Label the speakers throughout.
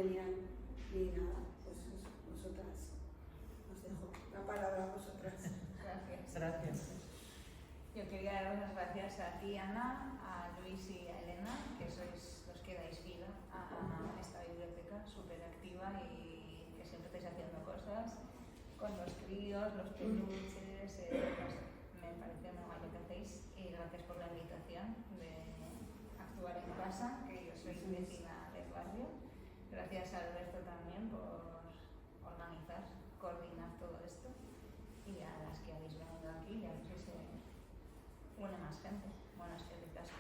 Speaker 1: venían ni nada. Pues eso, vosotras, os dejo la palabra a vosotras.
Speaker 2: Gracias.
Speaker 3: Gracias.
Speaker 2: Yo quería dar las gracias a ti, Ana, a Luis y a Elena, que sois los que dais vida a esta biblioteca súper activa y que siempre estáis haciendo cosas con los críos, los peluches, me parece muy guay lo que hacéis y gracias por la invitación de actuar en casa, que yo soy vecina del barrio. Gracias a Alberto también por organizar, coordinar todo esto y a las que habéis venido aquí, ya que se une más gente. Bueno, es que ricasco.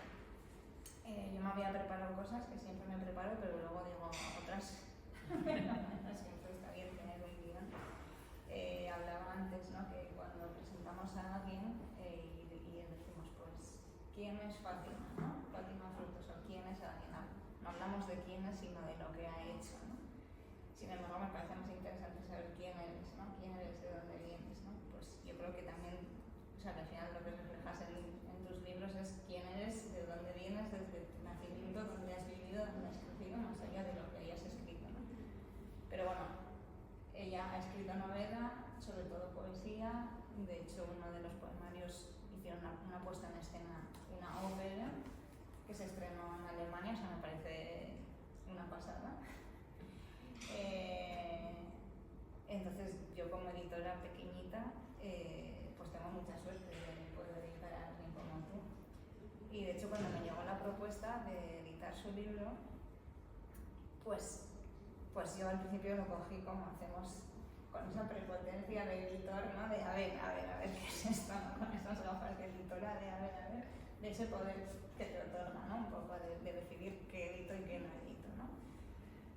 Speaker 2: Yo me había preparado cosas que siempre me preparo, pero luego digo otras. Siempre está bien tener un guión. Hablaba antes, ¿no?, que cuando presentamos a alguien y decimos, pues, ¿quién es Fátima? ¿No? Fátima Frutoso, ¿quién es alguien? No hablamos de quién es, sino de lo que ha hecho, ¿no? Sin embargo, me parece más interesante saber quién eres, ¿no? ¿Quién eres, de dónde vienes, ¿no? Pues yo creo que también, o sea, al final lo que reflejas en tus libros es quién eres, de dónde vienes, desde tu nacimiento, dónde has vivido, dónde has crecido, más allá de lo que hayas escrito, ¿no? Pero bueno, ella ha escrito novela, sobre todo poesía. De hecho, uno de los poemarios hicieron una puesta en escena, una ópera que se estrenó en Alemania, o sea, me parece una pasada. Entonces, yo como editora pequeñita, pues tengo mucha suerte de poder editar a alguien como tú. Y de hecho, cuando me llegó la propuesta de editar su libro, pues yo al principio lo cogí como hacemos con esa prepotencia de editor, ¿no? De a ver, ¿qué es esto? ¿No? Con esas gafas de editora, de a ver, de ese poder que te otorga, ¿no? Un poco de decidir qué edito y qué no edito, ¿no?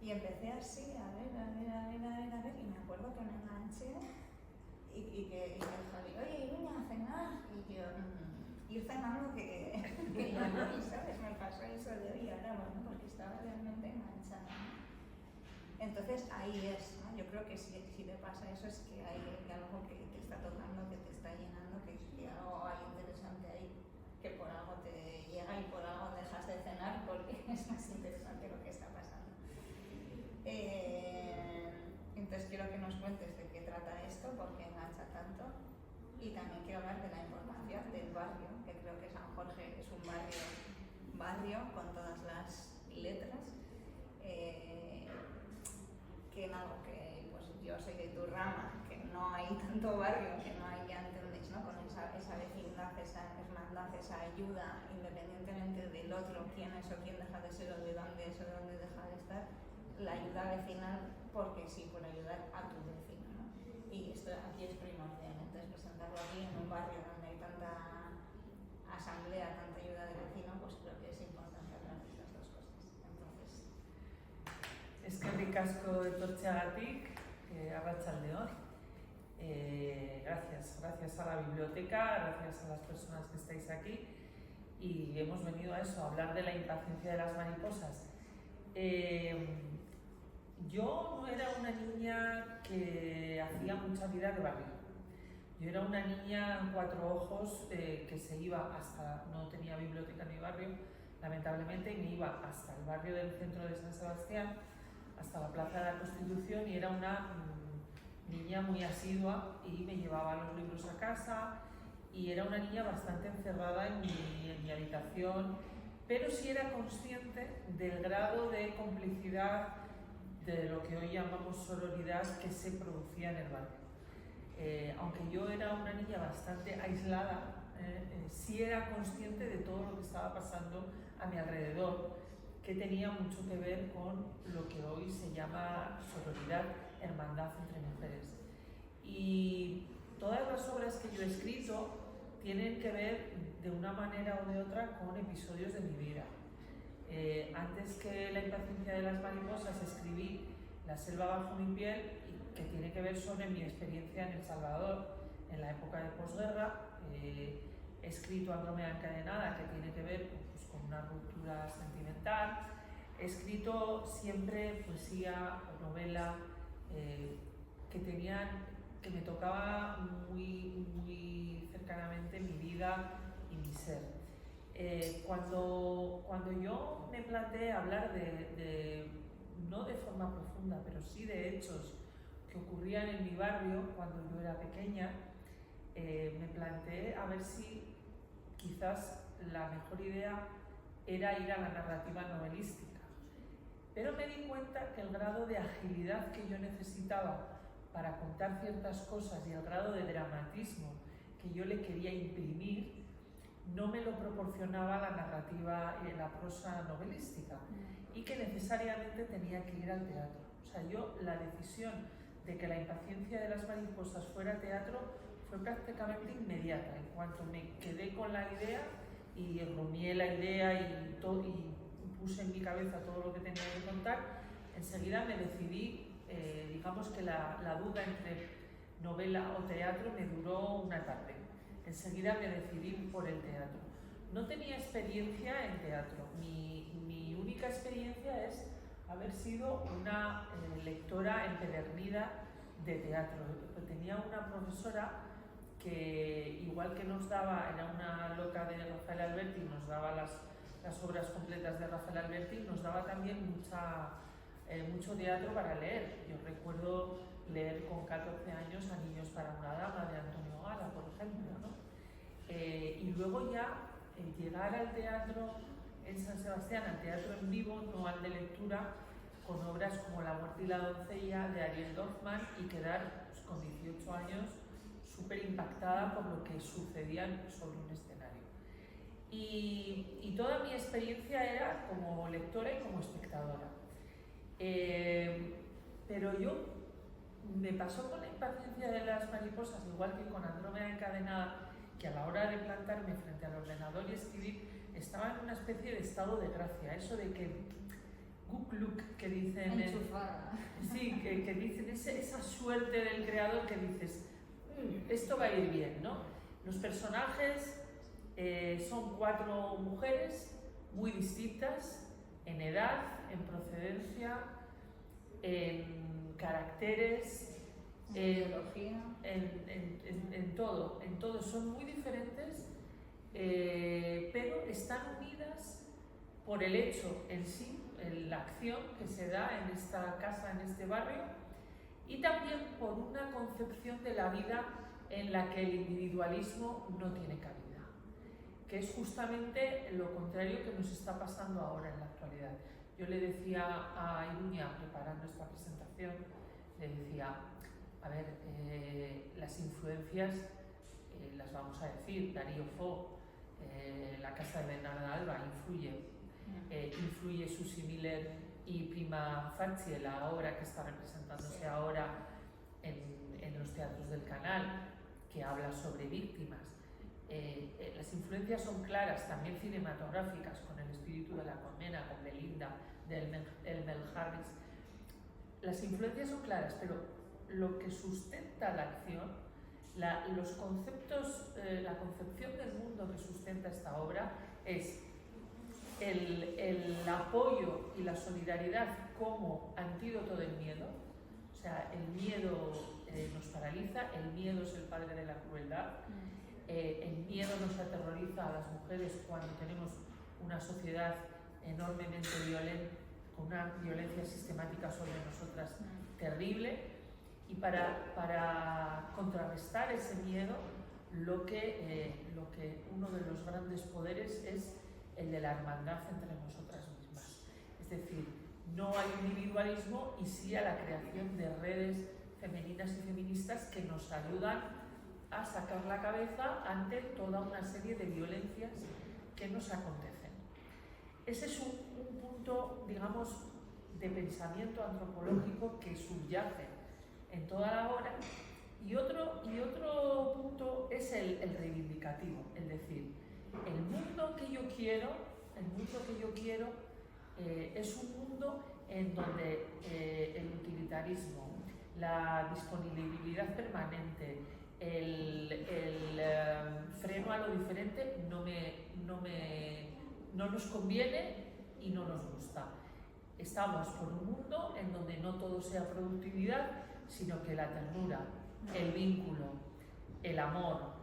Speaker 2: Y empecé así, a ver, y me acuerdo que me enganché y que Javi, oye, Iruña, a cenar, y yo, ir cenando que ya no, ¿sabes? Me pasó eso de hoy ahora, bueno, porque estaba realmente enganchada, ¿no? Entonces ahí es, ¿no? Yo creo que si te pasa eso es que hay algo que te está tocando, que te está llenando, que algo hay interesante ahí, que por algo te llega y por algo dejas de cenar porque es más interesante lo que está pasando. Entonces quiero que nos cuentes de qué trata esto, por qué engancha tanto, y también quiero hablar de la importancia del barrio, que creo que San Jorge es un barrio con todas las letras, que en algo que pues yo soy de tu rama, que no hay tanto barrio, que no hay, ya entendéis, ¿no? Con esa vecindad, esa hermandad, esa ayuda, independientemente del otro, quién es o quién deja de ser o de dónde es o de dónde deja de estar, la ayuda vecinal, porque sí, por ayudar a tu vecino, ¿no? Y esto aquí es primordial, entonces presentarlo aquí en un barrio donde hay tanta asamblea, tanta ayuda de vecino, pues creo que es importante hablar de estas dos cosas. Entonces,
Speaker 3: Eskerrik asko etortzeagatik, arratsaldeon. Gracias a la biblioteca, gracias a las personas que estáis aquí, y hemos venido a eso, a hablar de la impaciencia de las mariposas. Yo no era una niña que hacía mucha vida de barrio. Yo era una niña cuatro ojos que se iba hasta, no tenía biblioteca en mi barrio, lamentablemente, y me iba hasta el barrio del centro de San Sebastián, hasta la Plaza de la Constitución, y era una niña muy asidua y me llevaba los libros a casa, y era una niña bastante encerrada en mi habitación, pero sí era consciente del grado de complicidad, de lo que hoy llamamos sororidad, que se producía en el barrio. Aunque yo era una niña bastante aislada, sí era consciente de todo lo que estaba pasando a mi alrededor, que tenía mucho que ver con lo que hoy se llama sororidad, hermandad entre mujeres. Y todas las obras que yo he escrito tienen que ver de una manera o de otra con episodios de mi vida. Antes que La impaciencia de las mariposas escribí La selva bajo mi piel, que tiene que ver sobre mi experiencia en El Salvador en la época de posguerra. He escrito Andrómeda encadenada, que tiene que ver pues, con una ruptura sentimental. He escrito siempre poesía o novela que me tocaba muy cercanamente mi vida y mi ser. Cuando yo me planteé hablar de no de forma profunda, pero sí de hechos que ocurrían en mi barrio cuando yo era pequeña, me planteé a ver si quizás la mejor idea era ir a la narrativa novelística. Pero me di cuenta que el grado de agilidad que yo necesitaba para contar ciertas cosas y el grado de dramatismo que yo le quería imprimir no me lo proporcionaba la narrativa y la prosa novelística, y que necesariamente tenía que ir al teatro. O sea, yo la decisión de que La impaciencia de las mariposas fuera teatro fue prácticamente inmediata. En cuanto me quedé con la idea y rumié la idea y puse en mi cabeza todo lo que tenía que contar, enseguida me decidí, digamos que la duda entre novela o teatro me duró una tarde. Enseguida me decidí por el teatro. No tenía experiencia en teatro. Mi única experiencia es haber sido una lectora empedernida de teatro. Tenía una profesora que, igual que nos daba, era una loca de Rafael Alberti, nos daba las obras completas de Rafael Alberti, nos daba también mucho teatro para leer. Yo recuerdo leer con 14 años A niños para una dama de Antonio Gala, por ejemplo, ¿no? Y luego ya llegar al teatro en San Sebastián, al teatro en vivo, no al de lectura, con obras como La muerte y la doncella de Ariel Dorfman, y quedar pues, con 18 años súper impactada por lo que sucedía sobre un escenario. Y toda mi experiencia era como lectora y como espectadora. Pero me pasó con La impaciencia de las mariposas, igual que con Andrómeda encadenada, que a la hora de plantarme frente al ordenador y escribir, estaba en una especie de estado de gracia, eso de que Gukluk, que dicen, sí, que dicen esa suerte del creador que dices, esto va a ir bien, ¿no? Los personajes son 4 mujeres muy distintas en edad, en procedencia, en caracteres, en todo, son muy diferentes, pero están unidas por el hecho en sí, la acción que se da en esta casa, en este barrio, y también por una concepción de la vida en la que el individualismo no tiene cabida, que es justamente lo contrario que nos está pasando ahora en la actualidad. Yo le decía a Iruña, preparando esta presentación, le decía, a ver, las influencias, las vamos a decir, Darío Fo, la casa de Bernarda Alba influye Susie Miller y Prima Facie, la obra que está representándose ahora en los teatros del Canal, que habla sobre víctimas. Las influencias son claras, también cinematográficas, con El espíritu de la colmena, con Belinda, de Elmel Harris. Las influencias son claras, pero lo que sustenta la acción, los conceptos, la concepción del mundo que sustenta esta obra es el apoyo y la solidaridad como antídoto del miedo. O sea, el miedo nos paraliza, el miedo es el padre de la crueldad, el miedo nos aterroriza a las mujeres cuando tenemos una sociedad enormemente violenta, con una violencia sistemática sobre nosotras terrible, y para contrarrestar ese miedo, lo que uno de los grandes poderes es el de la hermandad entre nosotras mismas. Es decir, no hay individualismo y sí a la creación de redes femeninas y feministas que nos ayudan a sacar la cabeza ante toda una serie de violencias que nos acontecen. Ese es un punto, digamos, de pensamiento antropológico que subyace en toda la obra, y otro punto es el reivindicativo, es decir, el mundo que yo quiero es un mundo en donde el utilitarismo, la disponibilidad permanente, el freno a lo diferente no nos conviene y no nos gusta. Estamos por un mundo en donde no todo sea productividad, sino que la ternura, el vínculo, el amor,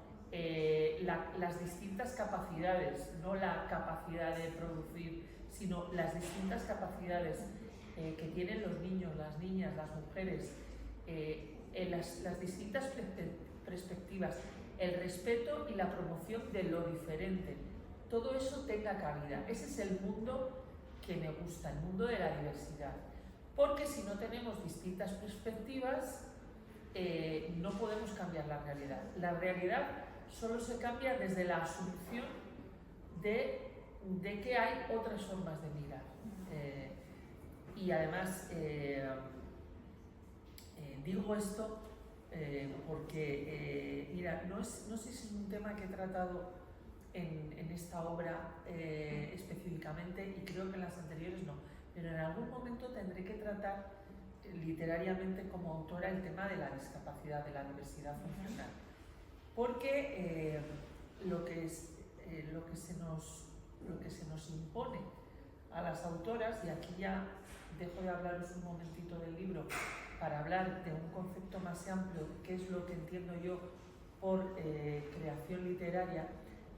Speaker 3: las distintas capacidades, no la capacidad de producir, sino las distintas capacidades que tienen los niños, las niñas, las mujeres, en las distintas perspectivas, el respeto y la promoción de lo diferente, todo eso tenga cabida. Ese es el mundo que me gusta, el mundo de la diversidad. Porque si no tenemos distintas perspectivas, no podemos cambiar la realidad. La realidad solo se cambia desde la asunción de que hay otras formas de mirar. Y además, digo esto porque, mira, no sé si es un tema que he tratado en esta obra específicamente, y creo que en las anteriores no, pero en algún momento tendré que tratar literariamente como autora el tema de la discapacidad, de la diversidad funcional, porque lo que se nos impone a las autoras, y aquí ya dejo de hablaros un momentito del libro para hablar de un concepto más amplio, que es lo que entiendo yo por creación literaria.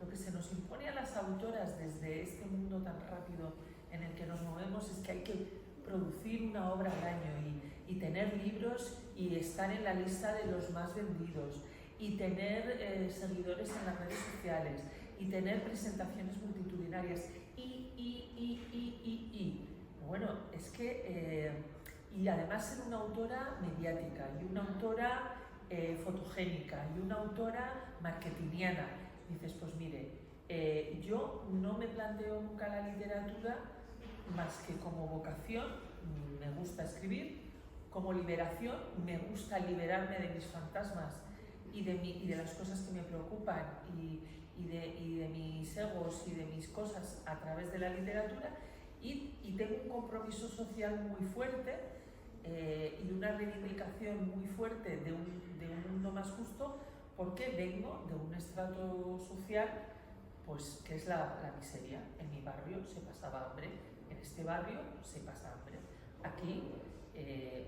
Speaker 3: Lo que se nos impone a las autoras desde este mundo tan rápido en el que nos movemos es que hay que producir una obra al año y tener libros y estar en la lista de los más vendidos y tener seguidores en las redes sociales y tener presentaciones multitudinarias Bueno, es que y además ser una autora mediática y una autora fotogénica y una autora marketingiana. Dices, pues mire, yo no me planteo nunca la literatura más que como vocación. Me gusta escribir, como liberación, me gusta liberarme de mis fantasmas y de las cosas que me preocupan y de mis egos y de mis cosas a través de la literatura, y tengo un compromiso social muy fuerte y una reivindicación muy fuerte de un mundo más justo, porque vengo de un estrato social pues que es la miseria. En mi barrio se pasaba hambre, en este barrio se pasa hambre. Aquí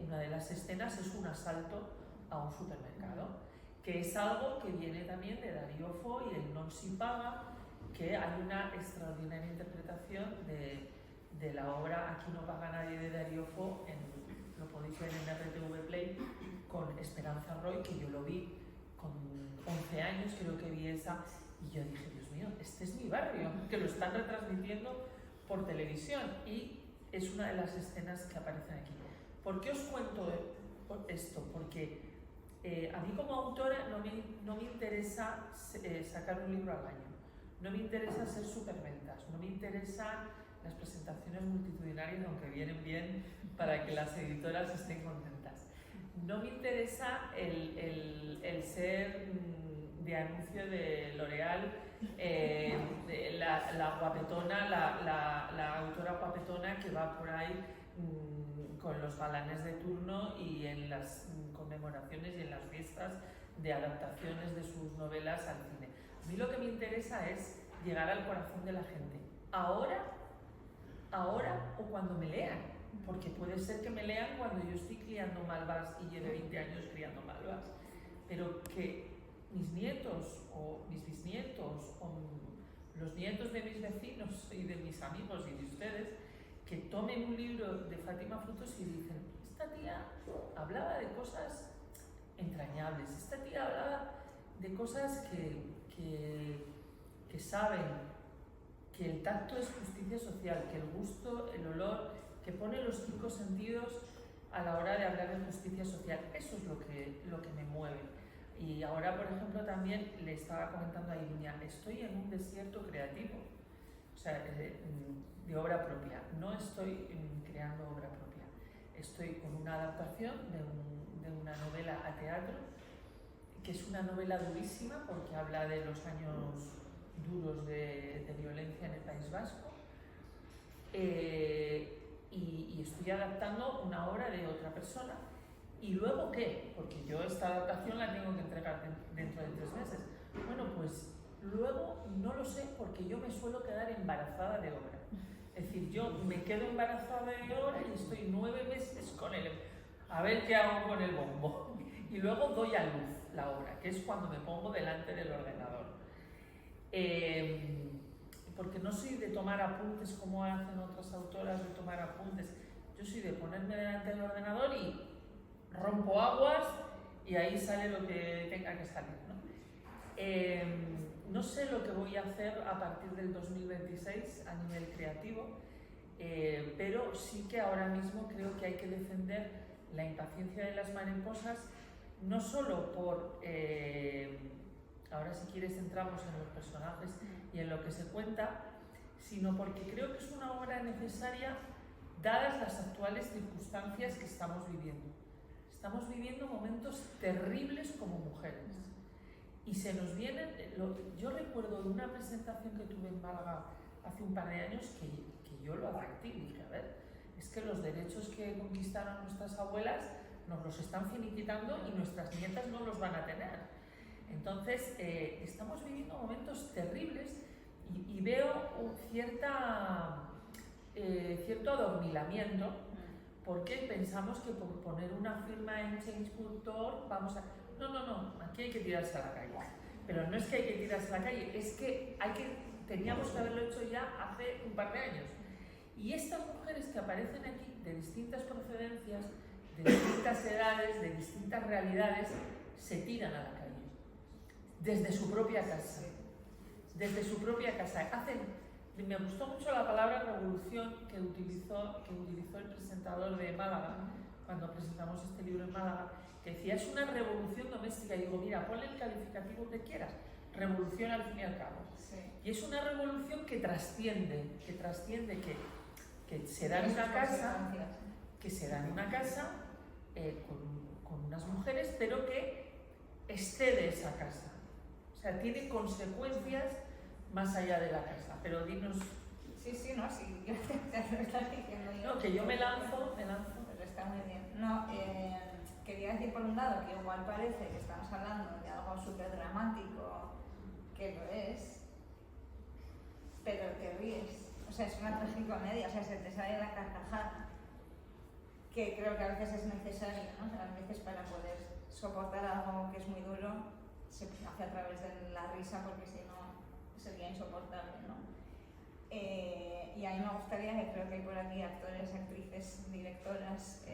Speaker 3: una de las escenas es un asalto a un supermercado, que es algo que viene también de Darío Fo y el Non si paga, que hay una extraordinaria interpretación de la obra Aquí no paga nadie de Darío Fo, lo podéis ver en RTV Play, con Esperanza Roy, que yo lo vi con 11 años, creo que vi esa, y yo dije, Dios mío, este es mi barrio, que lo están retransmitiendo por televisión, y es una de las escenas que aparecen aquí. ¿Por qué os cuento esto? Porque a mí como autora no me interesa sacar un libro al año, no me interesa hacer superventas, no me interesan las presentaciones multitudinarias, aunque vienen bien para que las editoras estén contentas. No me interesa el ser de anuncio de L'Oréal, la guapetona, la autora guapetona que va por ahí con los galanes de turno y en las conmemoraciones y en las fiestas de adaptaciones de sus novelas al cine. A mí lo que me interesa es llegar al corazón de la gente, ahora o cuando me lean, porque puede ser que me lean cuando yo estoy criando malvas y lleve 20 años criando malvas, pero que mis nietos o mis bisnietos o los nietos de mis vecinos y de mis amigos y de ustedes, que tomen un libro de Fátima Frutos y dicen, esta tía hablaba de cosas entrañables, esta tía hablaba de cosas que saben, que el tacto es justicia social, que el gusto, el olor, que pone los 5 sentidos a la hora de hablar de justicia social. Eso es lo que me mueve. Y ahora, por ejemplo, también le estaba comentando a Iruña, estoy en un desierto creativo, o sea, de obra propia. No estoy creando obra propia. Estoy con una adaptación de una novela a teatro, que es una novela durísima porque habla de los años duros de violencia en el País Vasco, y estoy adaptando una obra de otra persona. ¿Y luego qué? Porque yo esta adaptación la tengo que entregar dentro de 3 meses. Bueno, pues luego no lo sé, porque yo me suelo quedar embarazada de obra. Es decir, yo me quedo embarazada de obra y estoy 9 meses con él, a ver qué hago con el bombo. Y luego doy a luz la obra, que es cuando me pongo delante del ordenador. Porque no soy de tomar apuntes como hacen otras autoras, de tomar apuntes. Yo soy de ponerme delante del ordenador y rompo aguas y ahí sale lo que tenga que salir, ¿no? No sé lo que voy a hacer a partir del 2026 a nivel creativo, pero sí que ahora mismo creo que hay que defender la impaciencia de las mariposas, no solo por, ahora si quieres entramos en los personajes y en lo que se cuenta, sino porque creo que es una obra necesaria dadas las actuales circunstancias que estamos viviendo. Estamos viviendo momentos terribles como mujeres y se nos vienen, yo recuerdo de una presentación que tuve en Málaga hace un par de años que yo lo advertí, dije, a ver, es que los derechos que conquistaron nuestras abuelas nos los están finiquitando y nuestras nietas no los van a tener. Entonces, estamos viviendo momentos terribles y veo cierto adormilamiento, porque pensamos que por poner una firma en change.org vamos a... No, aquí hay que tirarse a la calle. Pero no es que hay que tirarse a la calle, es que teníamos que haberlo hecho ya hace un par de años. Y estas mujeres que aparecen aquí, de distintas procedencias, de distintas edades, de distintas realidades, se tiran a la calle. Desde su propia casa. Desde su propia casa. Me gustó mucho la palabra revolución que utilizó el presentador de Málaga, cuando presentamos este libro en Málaga, que decía, es una revolución doméstica. Y digo, mira, ponle el calificativo que quieras. Revolución al fin y al cabo. Sí. Y es una revolución que trasciende, que se da en una casa, con unas mujeres, pero que excede esa casa. O sea, tiene consecuencias más allá de la casa. Pero dinos...
Speaker 2: Sí, no, sí, yo te lo estaba diciendo yo.
Speaker 3: No, que yo me lanzo.
Speaker 2: Pero está muy bien. No, quería decir por un lado que igual parece que estamos hablando de algo súper dramático, que lo es, pero te ríes. O sea, es una tragicomedia, o sea, se te sale la carcajada, que creo que a veces es necesario, ¿no? O sea, a veces para poder soportar algo que es muy duro, se hace a través de la risa, porque si no sería insoportable, ¿no? Y a mí me gustaría, que creo que hay por aquí actores, actrices, directoras,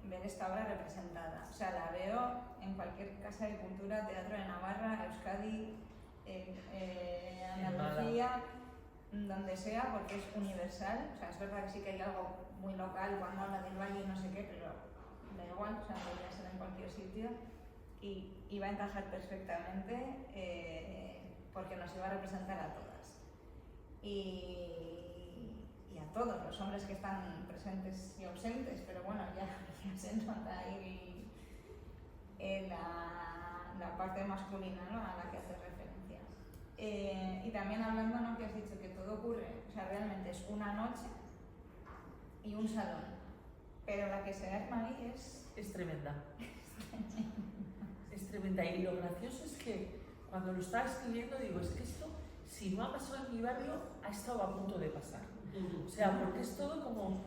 Speaker 2: ver esta obra representada. O sea, la veo en cualquier casa de cultura, teatro de Navarra, Euskadi, Andalucía, donde sea, porque es universal. O sea, es verdad que sí que hay algo muy local cuando habla del valle y no sé qué, pero da igual, o sea, podría ser en cualquier sitio y va a encajar perfectamente, porque nos iba a representar a todas y a todos los hombres que están presentes y ausentes, pero bueno, ya se nota ahí la parte masculina, ¿no?, a la que hace referencia. Y también hablando, ¿no?, que has dicho que todo ocurre, o sea, realmente es una noche y un salón, pero la que se arma ahí
Speaker 3: es tremenda. Es tremenda. Y lo gracioso es que cuando lo estaba escribiendo digo, es que esto, si no ha pasado en mi barrio, ha estado a punto de pasar. O sea, porque es todo como...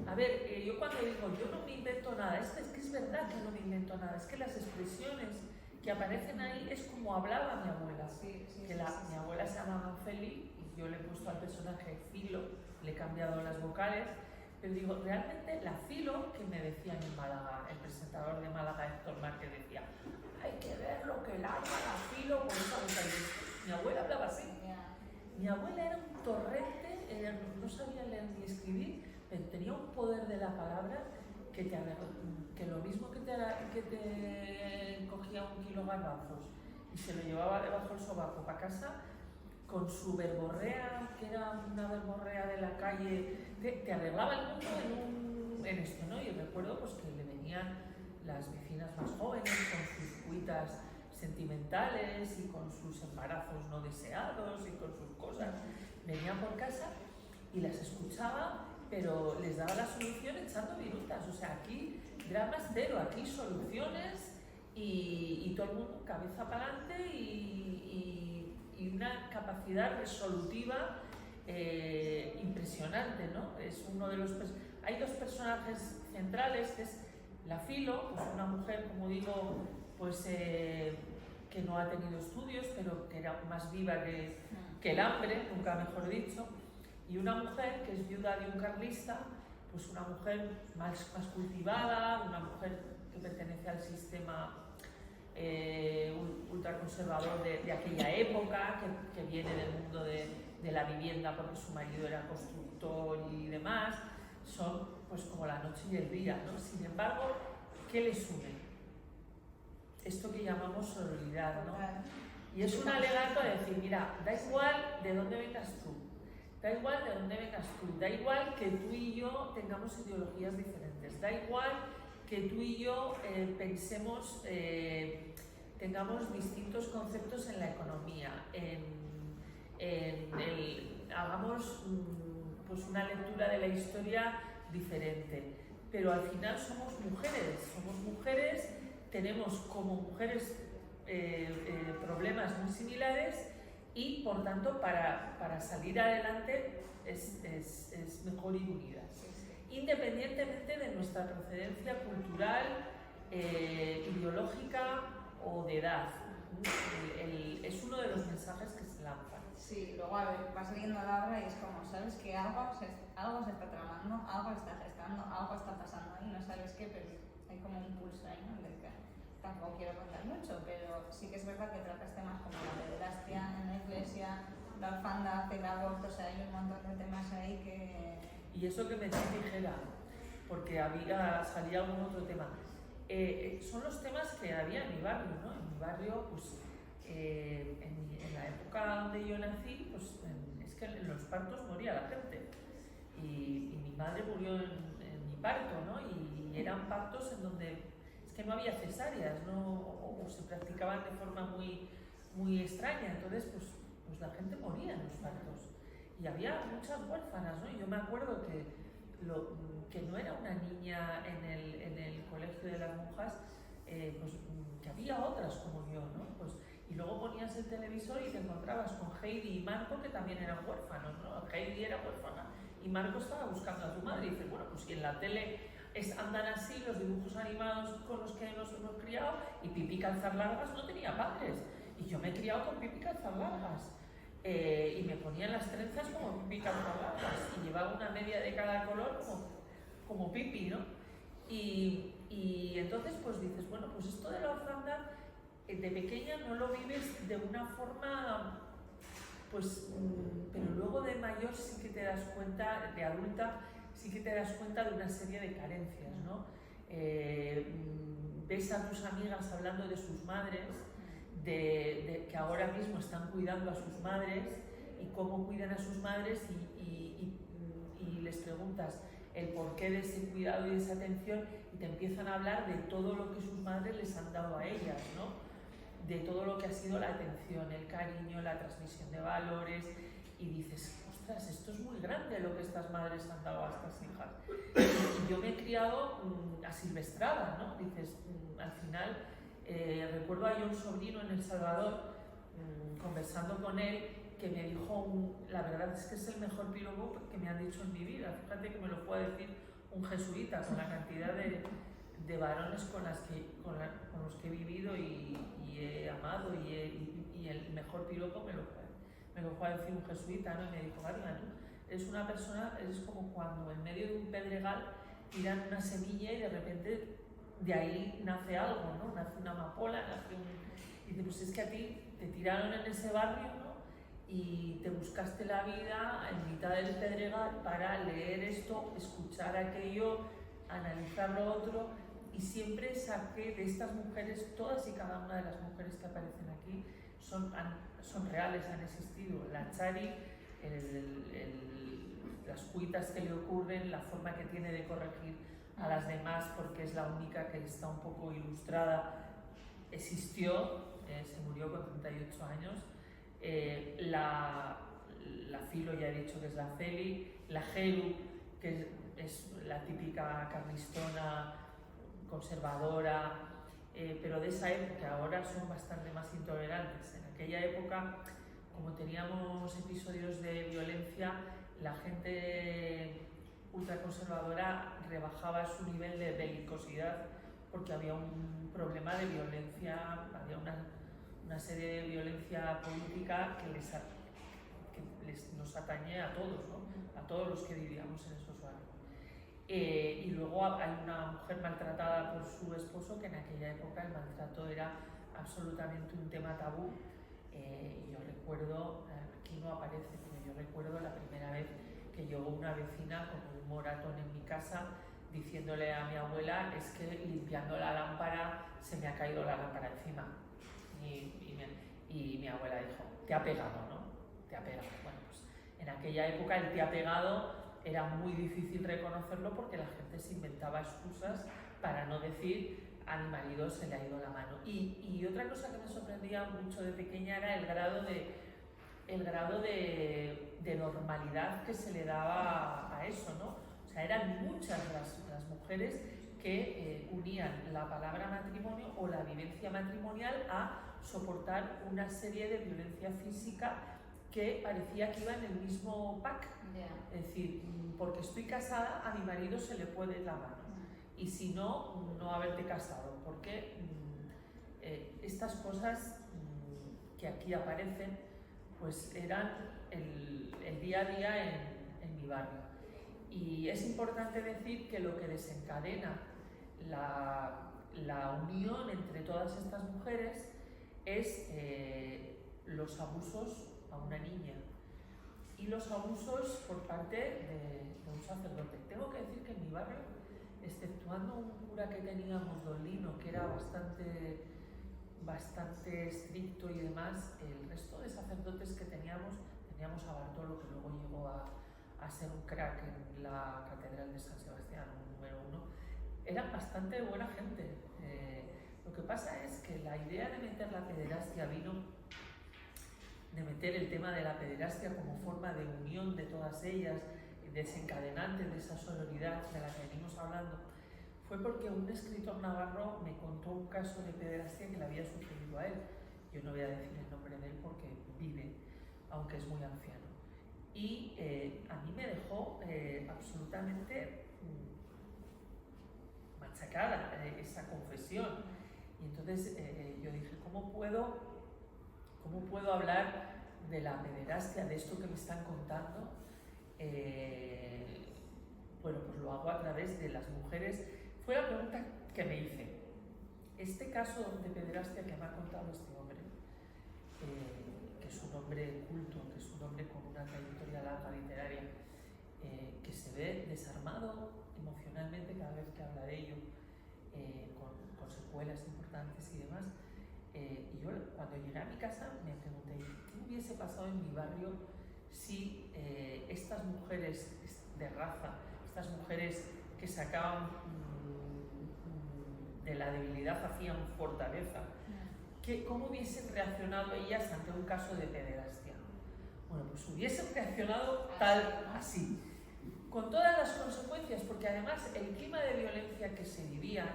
Speaker 3: A ver, yo cuando digo, yo no me invento nada, es que es verdad que no me invento nada, es que las expresiones que aparecen ahí es como hablaba mi abuela. Mi abuela se llamaba Feli y yo le he puesto al personaje Filo, le he cambiado las vocales, pero digo, realmente la Filo que me decían en Málaga, el presentador de Málaga, Héctor Márquez, decía, hay que ver lo que larga la Filo por esa vocal. Mi abuela hablaba así. Mi abuela era un torrente, no sabía leer ni escribir, pero tenía un poder de la palabra que lo mismo que te cogía 1 kilo garbanzos y se lo llevaba debajo del sobaco para casa, con su verborrea, que era una verborrea de la calle, te arreglaba el mundo en esto, ¿no? Y recuerdo pues que le venían las vecinas más jóvenes con sus cuitas sentimentales y con sus embarazos no deseados y con sus cosas, venían por casa y las escuchaba, pero les daba la solución echando virutas. O sea, aquí dramas cero, aquí soluciones y todo el mundo cabeza para adelante y una capacidad resolutiva impresionante, ¿no? Es uno de los... Hay dos personajes centrales, que es la Filo, pues una mujer, como digo, pues que no ha tenido estudios, pero que era más viva que el hambre, nunca mejor dicho, y una mujer que es viuda de un carlista, pues una mujer más cultivada, una mujer que pertenece al sistema ultraconservador de aquella época, que viene del mundo de la vivienda porque su marido era constructor y demás, son pues como la noche y el día, ¿no? Sin embargo, ¿qué les une? Esto que llamamos sororidad, ¿no? Y es un alegato a decir, mira, da igual de dónde vengas tú, da igual de dónde vengas tú, da igual que tú y yo tengamos ideologías diferentes, da igual que tú y yo pensemos, tengamos distintos conceptos en la economía, hagamos pues una lectura de la historia diferente, pero al final somos mujeres, tenemos como mujeres problemas muy similares y por tanto para salir adelante es mejor ir unidas, independientemente de nuestra procedencia cultural, ideológica o de edad. Es uno de los mensajes que se lanzan.
Speaker 2: Sí, luego a ver, va saliendo la obra y es como, sabes que algo se está tramando, algo está gestando, algo está pasando ahí, no sabes qué, pero hay como un pulso ahí, ¿no? Del que tampoco quiero contar mucho, pero sí que es verdad que tratas temas como la pederastia en la iglesia, la orfandad, el aborto, o sea, hay un montón de temas ahí que...
Speaker 3: Y eso que me dijera, porque salía algún otro tema. Son los temas que había en mi barrio, ¿no? En mi barrio, pues, en la época donde yo nací, pues, es que en los partos moría la gente. Y mi madre murió en mi parto, ¿no? Y eran partos en donde es que no había cesáreas, ¿no? O se practicaban de forma muy extraña. Entonces, pues la gente moría en los partos. Y había muchas huérfanas, ¿no? Y yo me acuerdo que no era una niña en el colegio de las monjas, pues que había otras como yo, ¿no? Pues, y luego ponías el televisor y te encontrabas con Heidi y Marco, que también eran huérfanos, ¿no? Heidi era huérfana y Marco estaba buscando a su madre. Y dices, bueno, pues si en la tele andan así los dibujos animados con los que nos hemos criado, y Pipi Calzar Largas no tenía padres. Y yo me he criado con Pipi Calzar Largas. Y me ponían las trenzas como Pipi Calzar Largas y llevaba una media de cada color como Pipi, ¿no? Y entonces pues dices, bueno, pues esto de la orfandad de pequeña no lo vives de una forma, pues, pero luego de mayor sí que te das cuenta, de adulta, sí que te das cuenta de una serie de carencias, ¿no? Ves a tus amigas hablando de sus madres, de que ahora mismo están cuidando a sus madres y cómo cuidan a sus madres y les preguntas el porqué de ese cuidado y de esa atención y te empiezan a hablar de todo lo que sus madres les han dado a ellas, ¿no? De todo lo que ha sido la atención, el cariño, la transmisión de valores, y dices, ostras, esto es muy grande lo que estas madres han dado a estas hijas. Y yo me he criado asilvestrada, ¿no? Dices, al final, recuerdo a un sobrino en El Salvador, conversando con él, que me dijo, la verdad es que es el mejor piropo que me han dicho en mi vida. Fíjate que me lo puede decir un jesuita, con la cantidad de varones con los que he vivido y he amado, y el mejor piropo me lo puede decir un jesuita, ¿no? Y me dijo, María, eres una persona, eres como cuando en medio de un pedregal tiran una semilla y de repente de ahí nace algo, ¿no? Nace una amapola, y dice, pues es que a ti te tiraron en ese barrio, ¿no? Y te buscaste la vida en mitad del pedregal para leer esto, escuchar aquello, analizar lo otro, y siempre saqué de estas mujeres, todas y cada una de las mujeres que aparecen aquí son reales, han existido. La Chari, las cuitas que le ocurren, la forma que tiene de corregir a las demás porque es la única que está un poco ilustrada, existió, se murió con 38 años. La Filo ya he dicho que es la Celi, la Jeru, que es la típica carlistona, conservadora, pero de esa época. Ahora son bastante más intolerantes. En aquella época, como teníamos episodios de violencia, la gente ultraconservadora rebajaba su nivel de belicosidad porque había un problema de violencia, había una serie de violencia política que nos atañe a todos, ¿no? A todos los que vivíamos en esos barrios. Y luego hay una mujer maltratada por su esposo, que en aquella época el maltrato era absolutamente un tema tabú. Yo recuerdo, aquí no aparece, pero yo recuerdo la primera vez que llegó una vecina con un moratón en mi casa diciéndole a mi abuela, es que limpiando la lámpara se me ha caído la lámpara encima. Y mi abuela dijo, te ha pegado, ¿no? Te ha pegado. Bueno, pues en aquella época el te ha pegado era muy difícil reconocerlo porque la gente se inventaba excusas para no decir a mi marido se le ha ido la mano. Y otra cosa que me sorprendía mucho de pequeña era el grado de normalidad que se le daba a eso, ¿no? O sea, eran muchas las mujeres que unían la palabra matrimonio o la vivencia matrimonial a soportar una serie de violencia física que parecía que iba en el mismo pack. Es decir, porque estoy casada, a mi marido se le puede ir la mano. Y si no, no haberte casado. Porque estas cosas que aquí aparecen, pues eran el día a día en mi barrio. Y es importante decir que lo que desencadena la unión entre todas estas mujeres es los abusos a una niña y los abusos por parte de un sacerdote. Tengo que decir que en mi barrio, exceptuando un cura que teníamos, don Lino, que era bastante estricto y demás, el resto de sacerdotes que teníamos a Bartolo, que luego llegó a ser un crack en la Catedral de San Sebastián, un número 1, eran bastante buena gente. Lo que pasa es que la idea de meter la pederastia vino, de meter el tema de la pederastia como forma de unión de todas ellas, desencadenante de esa sororidad de la que venimos hablando, fue porque un escritor navarro me contó un caso de pederastia que le había sucedido a él. Yo no voy a decir el nombre de él porque vive, aunque es muy anciano. Y a mí me dejó absolutamente machacada esa confesión. Y entonces yo dije, ¿cómo puedo hablar de la pederastia, de esto que me están contando? Bueno, pues lo hago a través de las mujeres. Fue la pregunta que me hice. Este caso de pederastia que me ha contado este hombre, que es un hombre culto, que es un hombre con una trayectoria larga literaria, que se ve desarmado emocionalmente cada vez que habla de ello, con secuelas importantes y demás. Y yo cuando llegué a mi casa me pregunté, ¿qué hubiese pasado en mi barrio si estas mujeres de raza, estas mujeres que sacaban de la debilidad, hacían fortaleza, cómo hubiesen reaccionado ellas ante un caso de pederastia? Bueno, pues hubiesen reaccionado así, con todas las consecuencias, porque además el clima de violencia que se vivía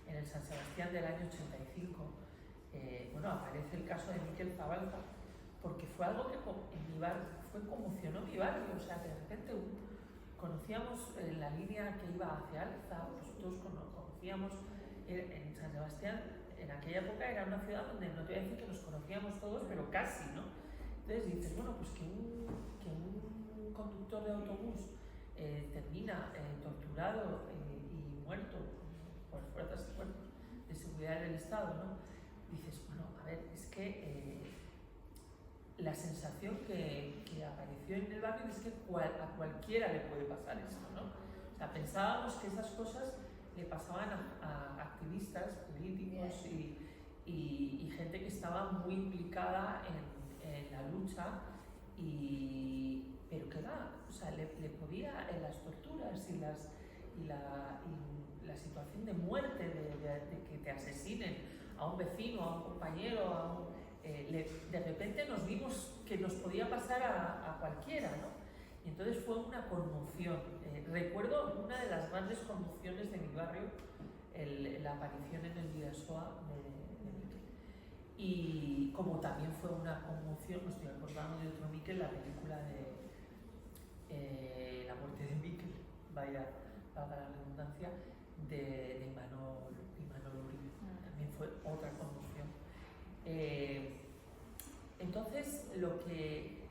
Speaker 3: en el San Sebastián del año 85, bueno, aparece el caso de Miquel Zabalza, porque fue algo que en mi barrio, conmocionó mi barrio. O sea, que de repente conocíamos la línea que iba hacia Alza, nosotros conocíamos en San Sebastián, en aquella época era una ciudad donde no te voy a decir que nos conocíamos todos, pero casi, ¿no? Entonces dices, bueno, pues que un conductor de autobús termina torturado y muerto por fuerzas y cuerpos de seguridad del Estado, ¿no? Dices, bueno, a ver, es que la sensación que apareció en el barrio es que a cualquiera le puede pasar esto, ¿no? O sea, pensábamos que esas cosas le pasaban a activistas políticos y gente que estaba muy implicada en la lucha, pero que o sea, le podía en las torturas y la situación de muerte, de que te asesinen a un vecino, a un compañero, de repente nos vimos que nos podía pasar a cualquiera, ¿no? Y entonces fue una conmoción. Recuerdo una de las grandes conmociones de mi barrio, la aparición en el Bidasoa de Miquel. Y como también fue una conmoción, me estoy acordando de otro Miquel, la película de La muerte de Miquel, vaya para la redundancia, de Imanol Uribe. También fue otra conmoción. Entonces, lo que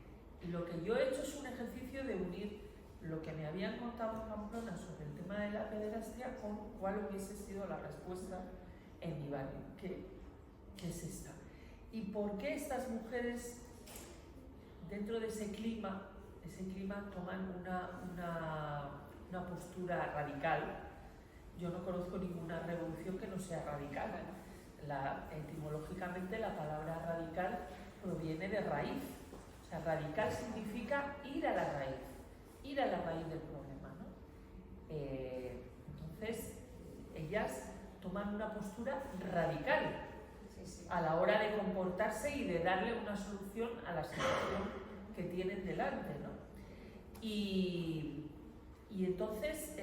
Speaker 3: yo he hecho es un ejercicio de unir lo que me habían contado en Pamplona sobre el tema tema de la pederastia con cuál hubiese sido la respuesta en mi barrio, que es esta. ¿Y por qué estas mujeres, dentro de ese clima toman una postura radical? Yo no conozco ninguna revolución que no sea radical. Etimológicamente la palabra radical proviene de raíz. O sea, radical significa ir a la raíz del problema, ¿no? Entonces, ellas toman una postura radical a la hora de comportarse y de darle una solución a la situación que tienen delante, ¿no? Y entonces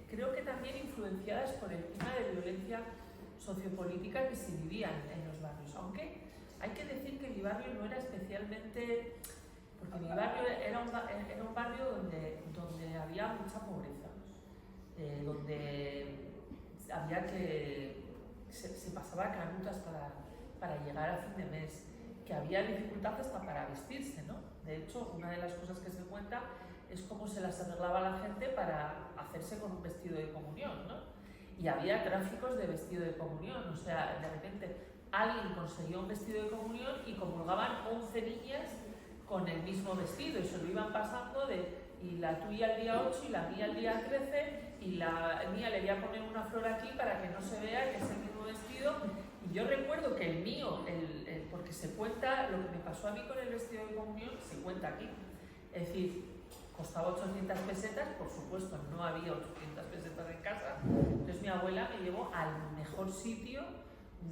Speaker 3: creo que también influenciadas por el clima de violencia sociopolítica que se vivía en los barrios, aunque hay que decir que mi barrio no era especialmente, porque mi barrio era un barrio donde había mucha pobreza, donde había se pasaba canutas para llegar a fin de mes, que había dificultad hasta para vestirse, ¿no? De hecho, una de las cosas que se cuenta es cómo se las arreglaba la gente para hacerse con un vestido de comunión, ¿no? Y había tráficos de vestido de comunión, o sea, de repente alguien conseguía un vestido de comunión y comulgaban 11 niñas con el mismo vestido y se lo iban pasando y la tuya el día 8 y la mía el día 13 y la mía le voy a poner una flor aquí para que no se vea que es el mismo vestido. Y yo recuerdo que el mío, porque se cuenta, lo que me pasó a mí con el vestido de comunión, se cuenta aquí. Es decir, costaba 800 pesetas, por supuesto no había 800 pesetas en casa, entonces mi abuela me llevó al mejor sitio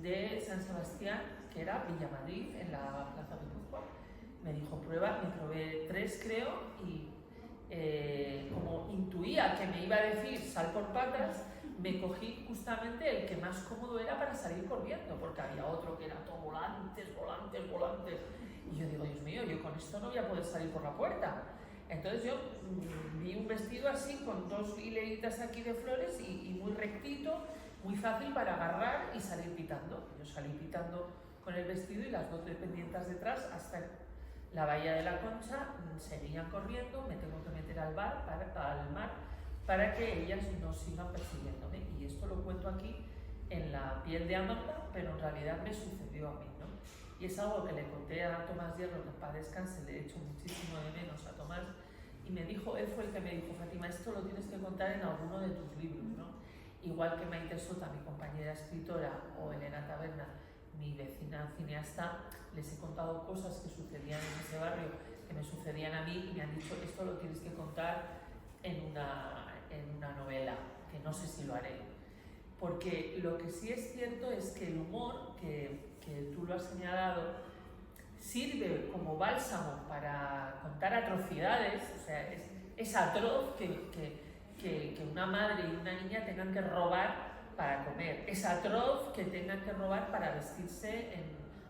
Speaker 3: de San Sebastián, que era Villamadrid, en la Plaza de Guipúzcoa. Me dijo, prueba, me probé 3 creo, y como intuía que me iba a decir sal por patas, me cogí justamente el que más cómodo era para salir corriendo, porque había otro que era todo volantes. Y yo digo, Dios mío, yo con esto no voy a poder salir por la puerta. Entonces yo vi un vestido así, con 2 hileritas aquí de flores y muy rectito, muy fácil para agarrar y salir pitando. Yo salí pitando con el vestido y las 2 dependientes detrás hasta la bahía de la Concha, seguían corriendo, me tengo que meter al mar para que ellas no sigan persiguiéndome. Y esto lo cuento aquí en la piel de Amanda, pero en realidad me sucedió a mí, ¿no? Y es algo que le conté a Tomás Hierro, que para descanse, le he hecho muchísimo de menos a Tomás, y me dijo, él fue el que me dijo, Fátima, esto lo tienes que contar en alguno de tus libros, ¿no? Igual que Maite Sota, mi compañera escritora, o Elena Taberna, mi vecina cineasta, les he contado cosas que sucedían en ese barrio, que me sucedían a mí, y me han dicho, esto lo tienes que contar en una novela, que no sé si lo haré. Porque lo que sí es cierto es que el humor, que tú lo has señalado, sirve como bálsamo para contar atrocidades. O sea, es atroz que una madre y una niña tengan que robar para comer. Es atroz que tengan que robar para vestirse.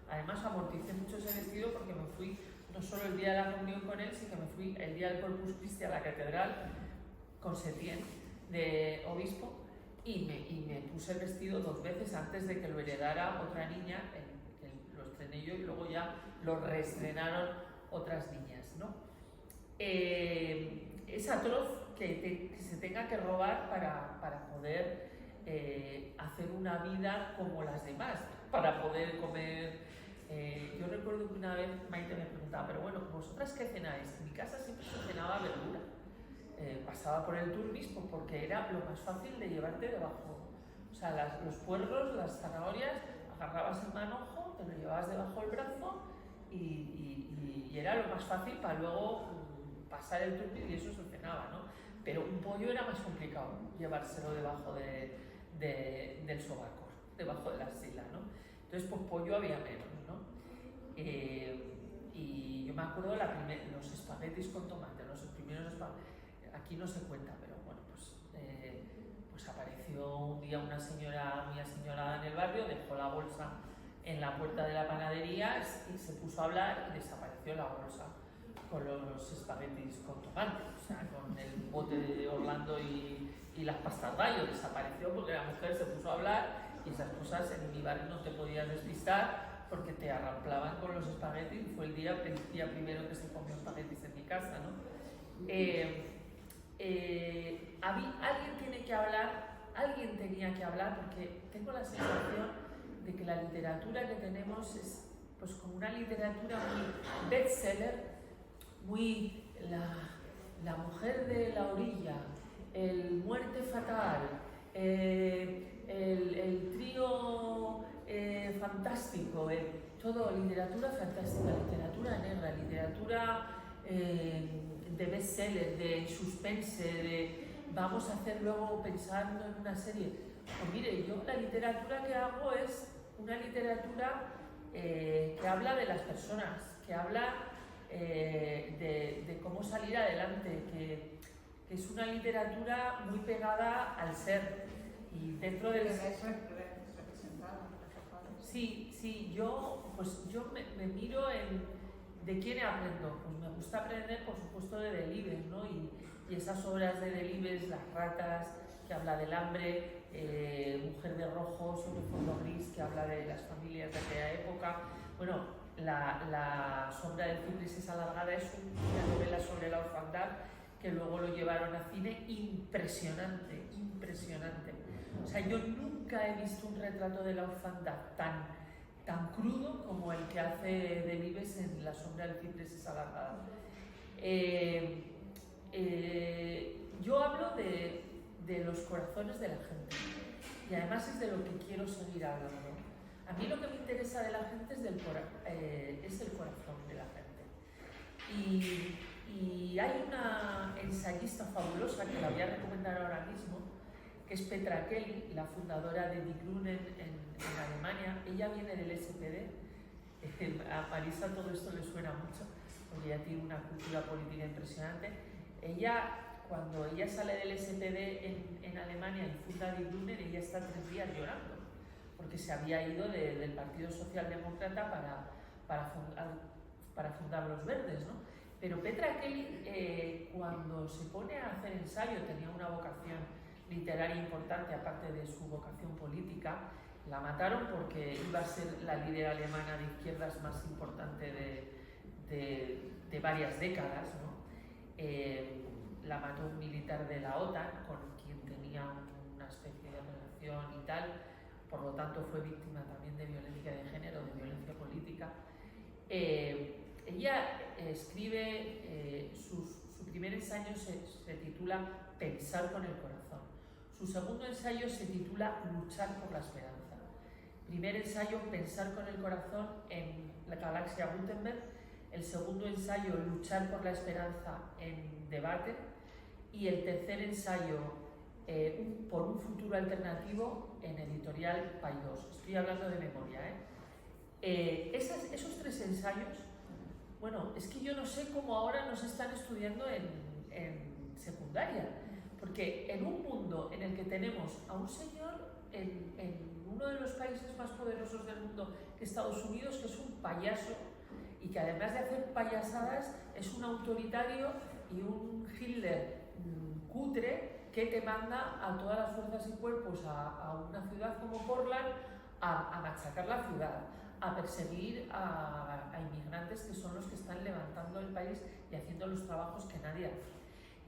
Speaker 3: Además, amorticé mucho ese vestido porque me fui no solo el día de la reunión con él, sino que me fui el día del Corpus Christi a la catedral con Setién de obispo y me puse el vestido 2 veces antes de que lo heredara otra niña. Lo estrené yo y luego ya lo reestrenaron otras niñas, ¿no? Es atroz que se tenga que robar para poder hacer una vida como las demás, para poder comer. Yo recuerdo que una vez Maite me preguntaba, pero bueno, ¿vosotras qué cenáis? En mi casa siempre se cenaba verdura. Pasaba por el turbis porque era lo más fácil de llevarte debajo. O sea, los puerros, las zanahorias, agarrabas el manojo, te lo llevabas debajo del brazo y era lo más fácil para luego pasar el turbis y eso se cenaba, ¿no? Pero un pollo era más complicado llevárselo debajo del sobaco, debajo de la axila, ¿no? Entonces, pues pollo había menos, ¿no? Y yo me acuerdo los espaguetis con tomate, los primeros espaguetis. Aquí no se cuenta, pero bueno, pues apareció un día una señora muy aseñorada en el barrio, dejó la bolsa en la puerta de la panadería y se puso a hablar y desapareció la bolsa con los espaguetis con tomate, o sea, con el bote de Orlando y las pastas gallo, desapareció porque la mujer se puso a hablar y esas cosas en mi barrio no te podías despistar porque te arramplaban con los espaguetis. Fue el día primero que se comió espaguetis en mi casa, ¿no? alguien tiene que hablar, alguien tenía que hablar, porque tengo la sensación de que la literatura que tenemos es pues como una literatura muy bestseller, muy la mujer de la orilla, el muerte fatal, el trío fantástico, todo literatura fantástica, literatura negra, literatura de bestseller, de suspense, de vamos a hacer luego pensando en una serie. Pues mire, yo la literatura que hago es una literatura que habla de las personas, que habla de cómo salir adelante, que es una literatura muy pegada al ser. Y dentro del... Sí, yo me miro ¿de quién aprendo? Pues me gusta aprender, por supuesto, de Delibes, ¿no? Y esas obras de Delibes, Las ratas, que habla del hambre, Mujer de rojo sobre fondo gris, que habla de las familias de aquella época. Bueno, La sombra del ciprés alargada es una novela sobre la orfandad que luego lo llevaron a cine, impresionante. O sea, yo nunca he visto un retrato de la orfandad tan crudo como el que hace Delibes en La sombra del ciprés alargada. Yo hablo de los corazones de la gente y además es de lo que quiero seguir hablando. A mí lo que me interesa de la gente es el corazón de la gente. Y hay una ensayista fabulosa que la voy a recomendar ahora mismo, que es Petra Kelly, la fundadora de Die Grünen en Alemania. Ella viene del SPD. A Marisa todo esto le suena mucho, porque ella tiene una cultura política impresionante. Cuando ella sale del SPD en Alemania y funda Die Grünen, ella está 3 días llorando, porque se había ido del Partido Socialdemócrata para fundar los Verdes, ¿no? Pero Petra Kelly, cuando se pone a hacer ensayo, tenía una vocación literaria importante, aparte de su vocación política. La mataron porque iba a ser la líder alemana de izquierdas más importante de varias décadas, ¿no? La mató un militar de la OTAN, con quien tenía una especie de relación y tal, por lo tanto fue víctima también de violencia de género, de violencia política. Ella escribe, su primer ensayo se titula Pensar con el corazón. Su segundo ensayo se titula Luchar por la esperanza. Primer ensayo, Pensar con el corazón en la galaxia Gutenberg. El segundo ensayo, Luchar por la esperanza en Debate. Y el tercer ensayo, Por un futuro alternativo en editorial Paidós. Estoy hablando de memoria, esos 3 ensayos, bueno, es que yo no sé cómo ahora nos están estudiando en secundaria, porque en un mundo en el que tenemos a un señor en uno de los países más poderosos del mundo, que es Estados Unidos, que es un payaso y que además de hacer payasadas es un autoritario y un Hitler cutre que te manda a todas las fuerzas y cuerpos a una ciudad como Portland a machacar la ciudad, a perseguir a inmigrantes que son los que están levantando el país y haciendo los trabajos que nadie hace.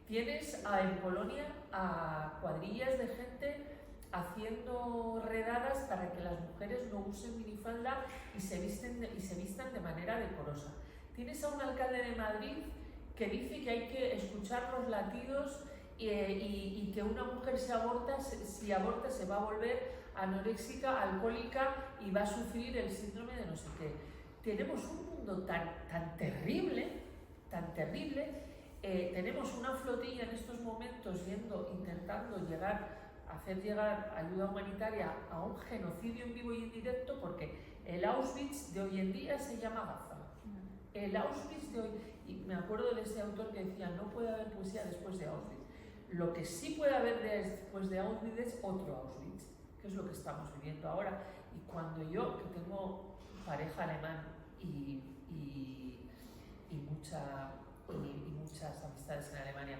Speaker 3: Tienes en Polonia a cuadrillas de gente haciendo redadas para que las mujeres no usen minifalda y se vistan de manera decorosa. Tienes a un alcalde de Madrid que dice que hay que escuchar los latidos y que una mujer si aborta se va a volver anoréxica, alcohólica y va a sufrir el síndrome de no sé qué. Tenemos un mundo tan terrible, tenemos una flotilla en estos momentos intentando hacer llegar ayuda humanitaria a un genocidio en vivo y en directo, porque el Auschwitz de hoy en día se llama Gaza. El Auschwitz de hoy, y me acuerdo de ese autor que decía, no puede haber poesía después de Auschwitz. Lo que sí puede haber después de Auschwitz es otro Auschwitz, que es lo que estamos viviendo ahora. Y cuando yo, que tengo pareja alemán y muchas amistades en Alemania,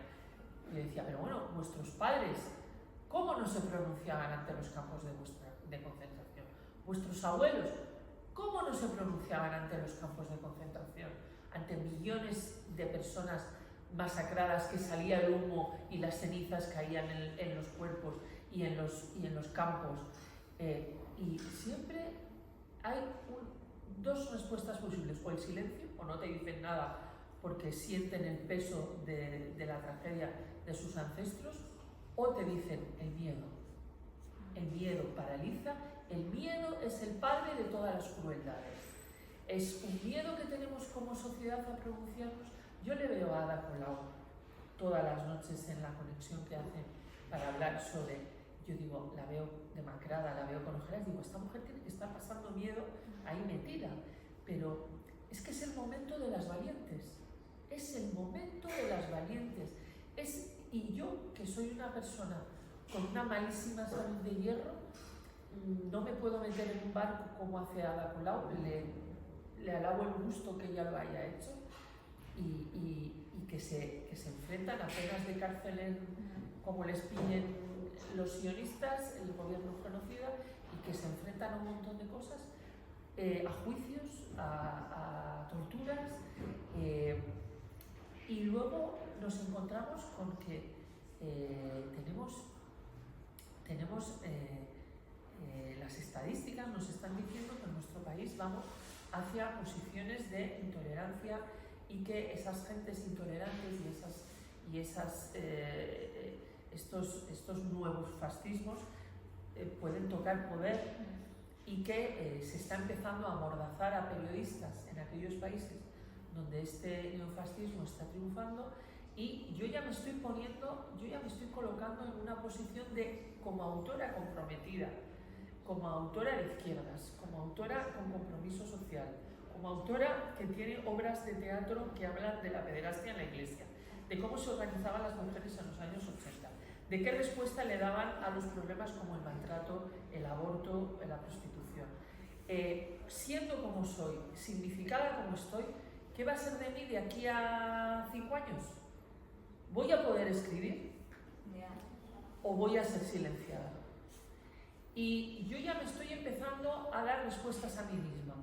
Speaker 3: yo decía, pero bueno, vuestros padres, ¿cómo no se pronunciaban ante los campos de concentración? Vuestros abuelos, ¿cómo no se pronunciaban ante los campos de concentración? Ante millones de personas masacradas, que salía el humo y las cenizas caían en los cuerpos y en los campos. Y siempre hay dos respuestas posibles: o el silencio, o no te dicen nada porque sienten el peso de la tragedia de sus ancestros, o te dicen el miedo. El miedo paraliza, el miedo es el padre de todas las crueldades. Es un miedo que tenemos como sociedad a pronunciarnos. Yo le veo a Ada Colau todas las noches en la conexión que hacen para hablar sobre, yo digo, la veo demacrada, la veo con ojeras, digo, esta mujer tiene que estar pasando miedo ahí metida, pero es que es el momento de las valientes, es el momento de las valientes. Y yo, que soy una persona con una malísima salud de hierro, no me puedo meter en un barco como hace Ada Colau, le alabo el gusto que ella lo haya hecho, y que se enfrentan a penas de cárcel como les piden los sionistas, el gobierno genocida, y que se enfrentan a un montón de cosas, a juicios, a torturas, y luego nos encontramos con que tenemos las estadísticas nos están diciendo que en nuestro país vamos hacia posiciones de intolerancia, y que esas gentes intolerantes y estos nuevos fascismos pueden tocar poder, y que se está empezando a amordazar a periodistas en aquellos países donde este neofascismo está triunfando. Y yo ya me estoy colocando en una posición como autora comprometida, como autora de izquierdas, como autora con compromiso social, como autora que tiene obras de teatro que hablan de la pederastia en la iglesia, de cómo se organizaban las mujeres en los años 80, de qué respuesta le daban a los problemas como el maltrato, el aborto, la prostitución. Siendo como soy, significada como estoy, ¿qué va a ser de mí de aquí a 5 años? ¿Voy a poder escribir? ¿O voy a ser silenciada? Y yo ya me estoy empezando a dar respuestas a mí misma.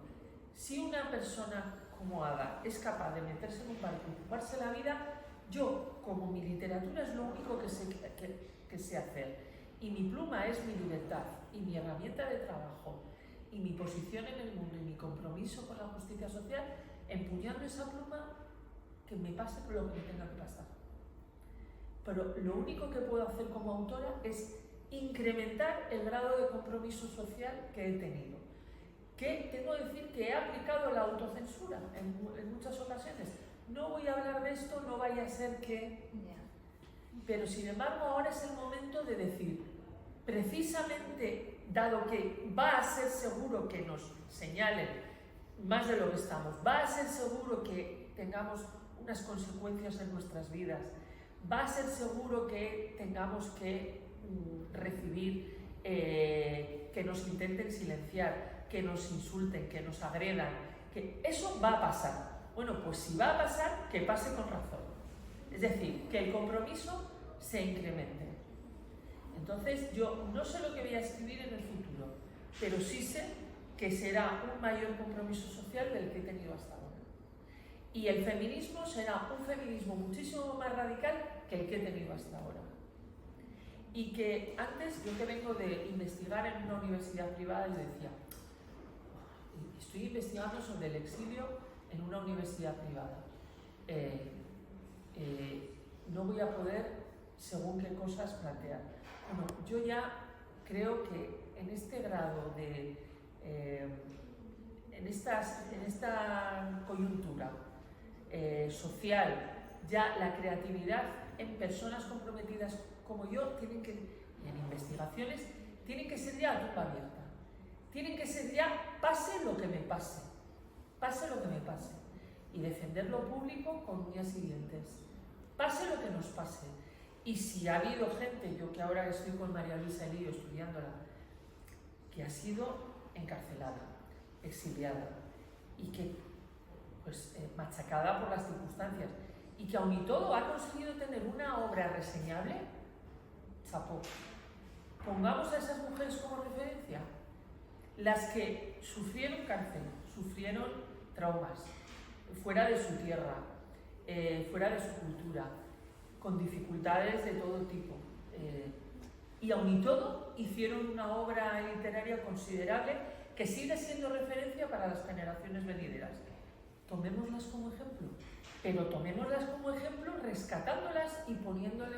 Speaker 3: Si una persona como Ada es capaz de meterse en un barco y ocuparse la vida, yo, como mi literatura es lo único que sé hacer, y mi pluma es mi libertad, y mi herramienta de trabajo, y mi posición en el mundo, y mi compromiso con la justicia social, empuñando esa pluma, que me pase por lo que me tenga que pasar. Pero lo único que puedo hacer como autora es incrementar el grado de compromiso social que he tenido. Que tengo que decir que he aplicado la autocensura en muchas ocasiones. No voy a hablar de esto, no vaya a ser que... Pero sin embargo ahora es el momento de decir, precisamente dado que va a ser seguro que nos señalen más de lo que estamos, va a ser seguro que tengamos unas consecuencias en nuestras vidas, va a ser seguro que tengamos que recibir, que nos intenten silenciar, que nos insulten, que nos agredan, que eso va a pasar. Bueno, pues si va a pasar, que pase con razón. Es decir, que el compromiso se incremente. Entonces, yo no sé lo que voy a escribir en el futuro, pero sí sé que será un mayor compromiso social del que he tenido hasta ahora. Y el feminismo será un feminismo muchísimo más radical que el que he tenido hasta ahora. Y que antes, yo que vengo de investigar en una universidad privada, yo decía, estoy investigando sobre el exilio en una universidad privada. No voy a poder, según qué cosas, plantear. Bueno, yo ya creo que en este grado de... en esta coyuntura social, ya la creatividad en personas comprometidas como yo tienen que, y en investigaciones, tienen que ser ya a tumba abierta. Tienen que ser ya, pase lo que me pase, pase lo que me pase. Y defender lo público con uñas y dientes. Pase lo que nos pase. Y si ha habido gente, yo que ahora estoy con María Luisa Elío estudiándola, que ha sido encarcelada, exiliada, y que, pues, machacada por las circunstancias, y que aun y todo ha conseguido tener una obra reseñable, chapó. Pongamos a esas mujeres como referencia, las que sufrieron cárcel, sufrieron traumas, fuera de su tierra, fuera de su cultura, con dificultades de todo tipo. Y aun y todo, hicieron una obra literaria considerable que sigue siendo referencia para las generaciones venideras. Tomémoslas como ejemplo, pero tomémoslas como ejemplo rescatándolas y poniéndole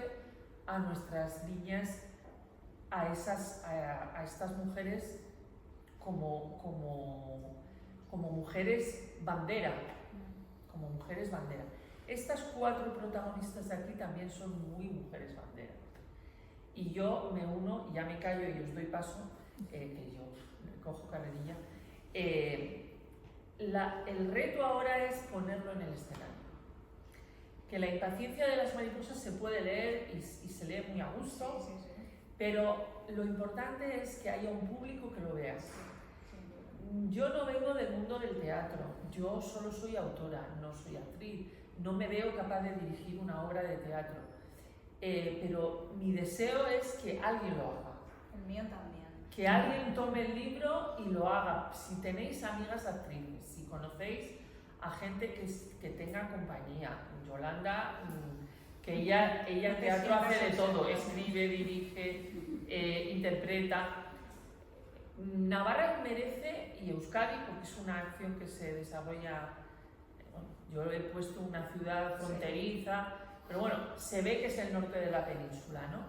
Speaker 3: a nuestras niñas, a estas mujeres como mujeres bandera, como mujeres bandera. Estas 4 protagonistas de aquí también son muy mujeres bandera. Y yo me uno, ya me callo y os doy paso, que yo cojo carrerilla. El reto ahora es ponerlo en el escenario. Que La impaciencia de las mariposas se puede leer y se lee muy a gusto,
Speaker 2: Sí, sí, sí.
Speaker 3: pero lo importante es que haya un público que lo vea. Yo no vengo del mundo del teatro, yo solo soy autora, no soy actriz, no me veo capaz de dirigir una obra de teatro, pero mi deseo es que alguien lo haga.
Speaker 2: El mío también.
Speaker 3: Que alguien tome el libro y lo haga. Si tenéis amigas actrices, si conocéis a gente que tenga compañía, Yolanda, que ella en teatro hace de todo, escribe, dirige, interpreta. Navarra merece, y Euskadi, porque es una acción que se desarrolla, bueno, yo he puesto una ciudad fronteriza, pero bueno, se ve que es el norte de la península, ¿no?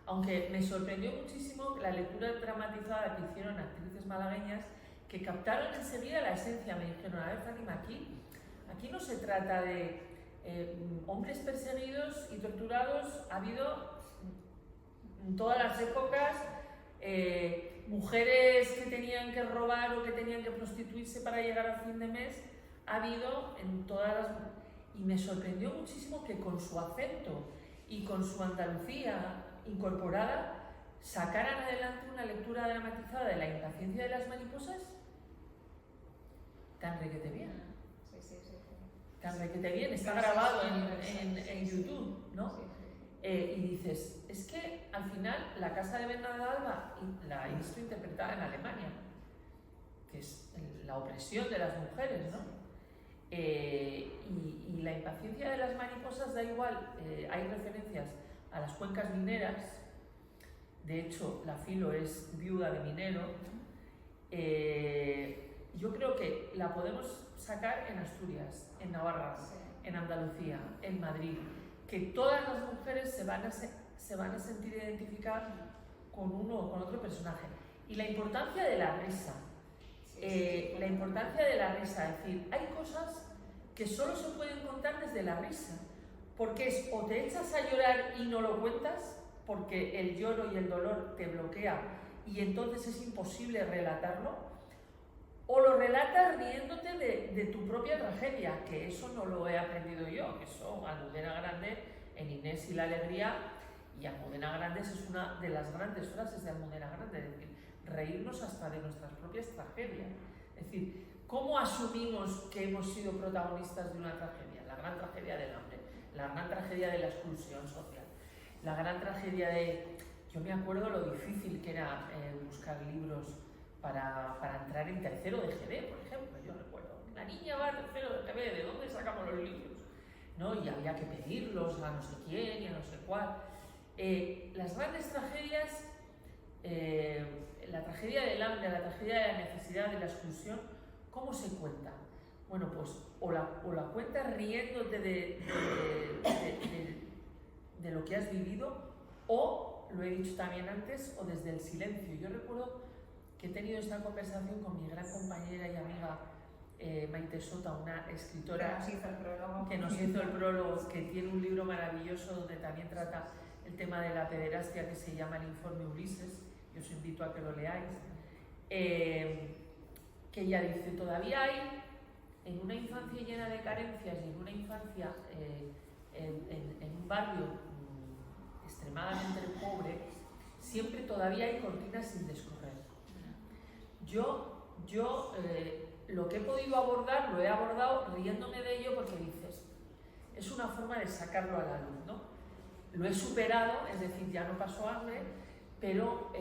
Speaker 3: Aunque me sorprendió muchísimo la lectura dramatizada que hicieron actrices malagueñas que captaron enseguida la esencia. Me dijeron, a ver, Fátima, aquí no se trata de hombres perseguidos y torturados, ha habido en todas las épocas, mujeres que tenían que robar o que tenían que prostituirse para llegar al fin de mes, ha habido en todas las... Y me sorprendió muchísimo que con su acento y con su Andalucía incorporada sacaran adelante una lectura dramatizada de La impaciencia de las mariposas tan requete bien.
Speaker 2: Sí.
Speaker 3: Tan requete bien, está grabado en YouTube, ¿no?
Speaker 2: Sí.
Speaker 3: Y dices, es que al final la casa de Bernarda la he visto interpretada en Alemania, que es la opresión de las mujeres, ¿no? Y La impaciencia de las mariposas da igual, hay referencias a las cuencas mineras, de hecho la Filo es viuda de minero, yo creo que la podemos sacar en Asturias, en Navarra, en Andalucía, en Madrid, que todas las mujeres se van a sentir identificadas con uno o con otro personaje. Y la importancia de la risa, la importancia de la risa, es decir, hay cosas que solo se pueden contar desde la risa, porque es o te echas a llorar y no lo cuentas, porque el lloro y el dolor te bloquea y entonces es imposible relatarlo, o lo relatas riéndote de tu propia tragedia, que eso no lo he aprendido yo, que eso Almudena Grandes en Inés y la alegría, y Almudena Grandes es una de las grandes frases de Almudena Grandes, es decir, reírnos hasta de nuestras propias tragedias. Es decir, ¿cómo asumimos que hemos sido protagonistas de una tragedia? La gran tragedia del hambre, la gran tragedia de la exclusión social, la gran tragedia de... Yo me acuerdo lo difícil que era buscar libros para entrar en tercero de GB, por ejemplo. Yo recuerdo, la niña va a tercero de GB, ¿de dónde sacamos los libros? ¿No? Y había que pedirlos a no sé quién y a no sé cuál. Las grandes tragedias, la tragedia del hambre, la tragedia de la necesidad, de la exclusión, ¿cómo se cuenta? Bueno, pues o la cuentas riéndote de lo que has vivido, o, lo he dicho también antes, o desde el silencio. Yo recuerdo que he tenido esta conversación con mi gran compañera y amiga Maite Sota, una escritora que nos hizo el prólogo, que tiene un libro maravilloso donde también trata el tema de la pederastia, que se llama El informe Ulises. Yo os invito a que lo leáis. Que ella dice, todavía hay en una infancia llena de carencias y en una infancia en un barrio extremadamente pobre, siempre todavía hay cortinas sin descorrer. Yo lo que he podido abordar, lo he abordado riéndome de ello, porque dices, es una forma de sacarlo a la luz, ¿no? Lo he superado, es decir, ya no paso hambre, pero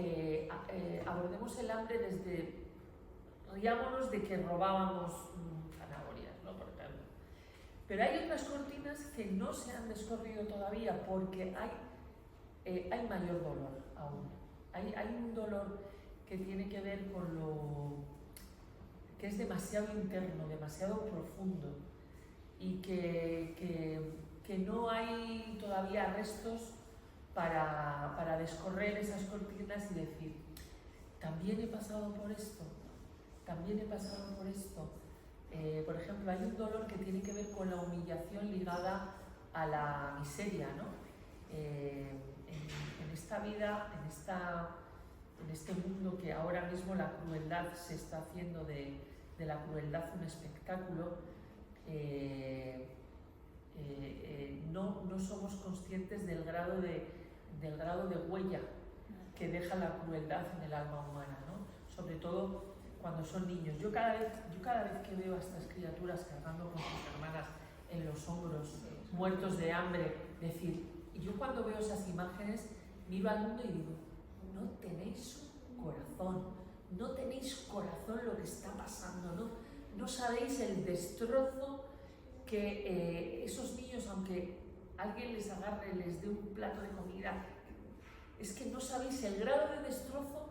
Speaker 3: abordemos el hambre desde, riámonos de que robábamos zanahorias, ¿no? Por ejemplo. Pero hay otras cortinas que no se han descorrido todavía porque hay mayor dolor aún. Hay un dolor que tiene que ver con lo que es demasiado interno, demasiado profundo y que no hay todavía restos para descorrer esas cortinas y decir, también he pasado por esto, también he pasado por esto. Por ejemplo, hay un dolor que tiene que ver con la humillación ligada a la miseria, ¿no? En esta vida, en este mundo que ahora mismo la crueldad se está haciendo de la crueldad un espectáculo, no somos conscientes del grado de huella que deja la crueldad en el alma humana, ¿no? Sobre todo cuando son niños. Yo cada vez que veo a estas criaturas cargando con sus hermanas en los hombros, muertos de hambre, yo cuando veo esas imágenes miro al mundo y digo, no tenéis corazón, no tenéis corazón lo que está pasando, no sabéis el destrozo que esos niños, aunque alguien les agarre, les dé un plato de comida, es que no sabéis el grado de destrozo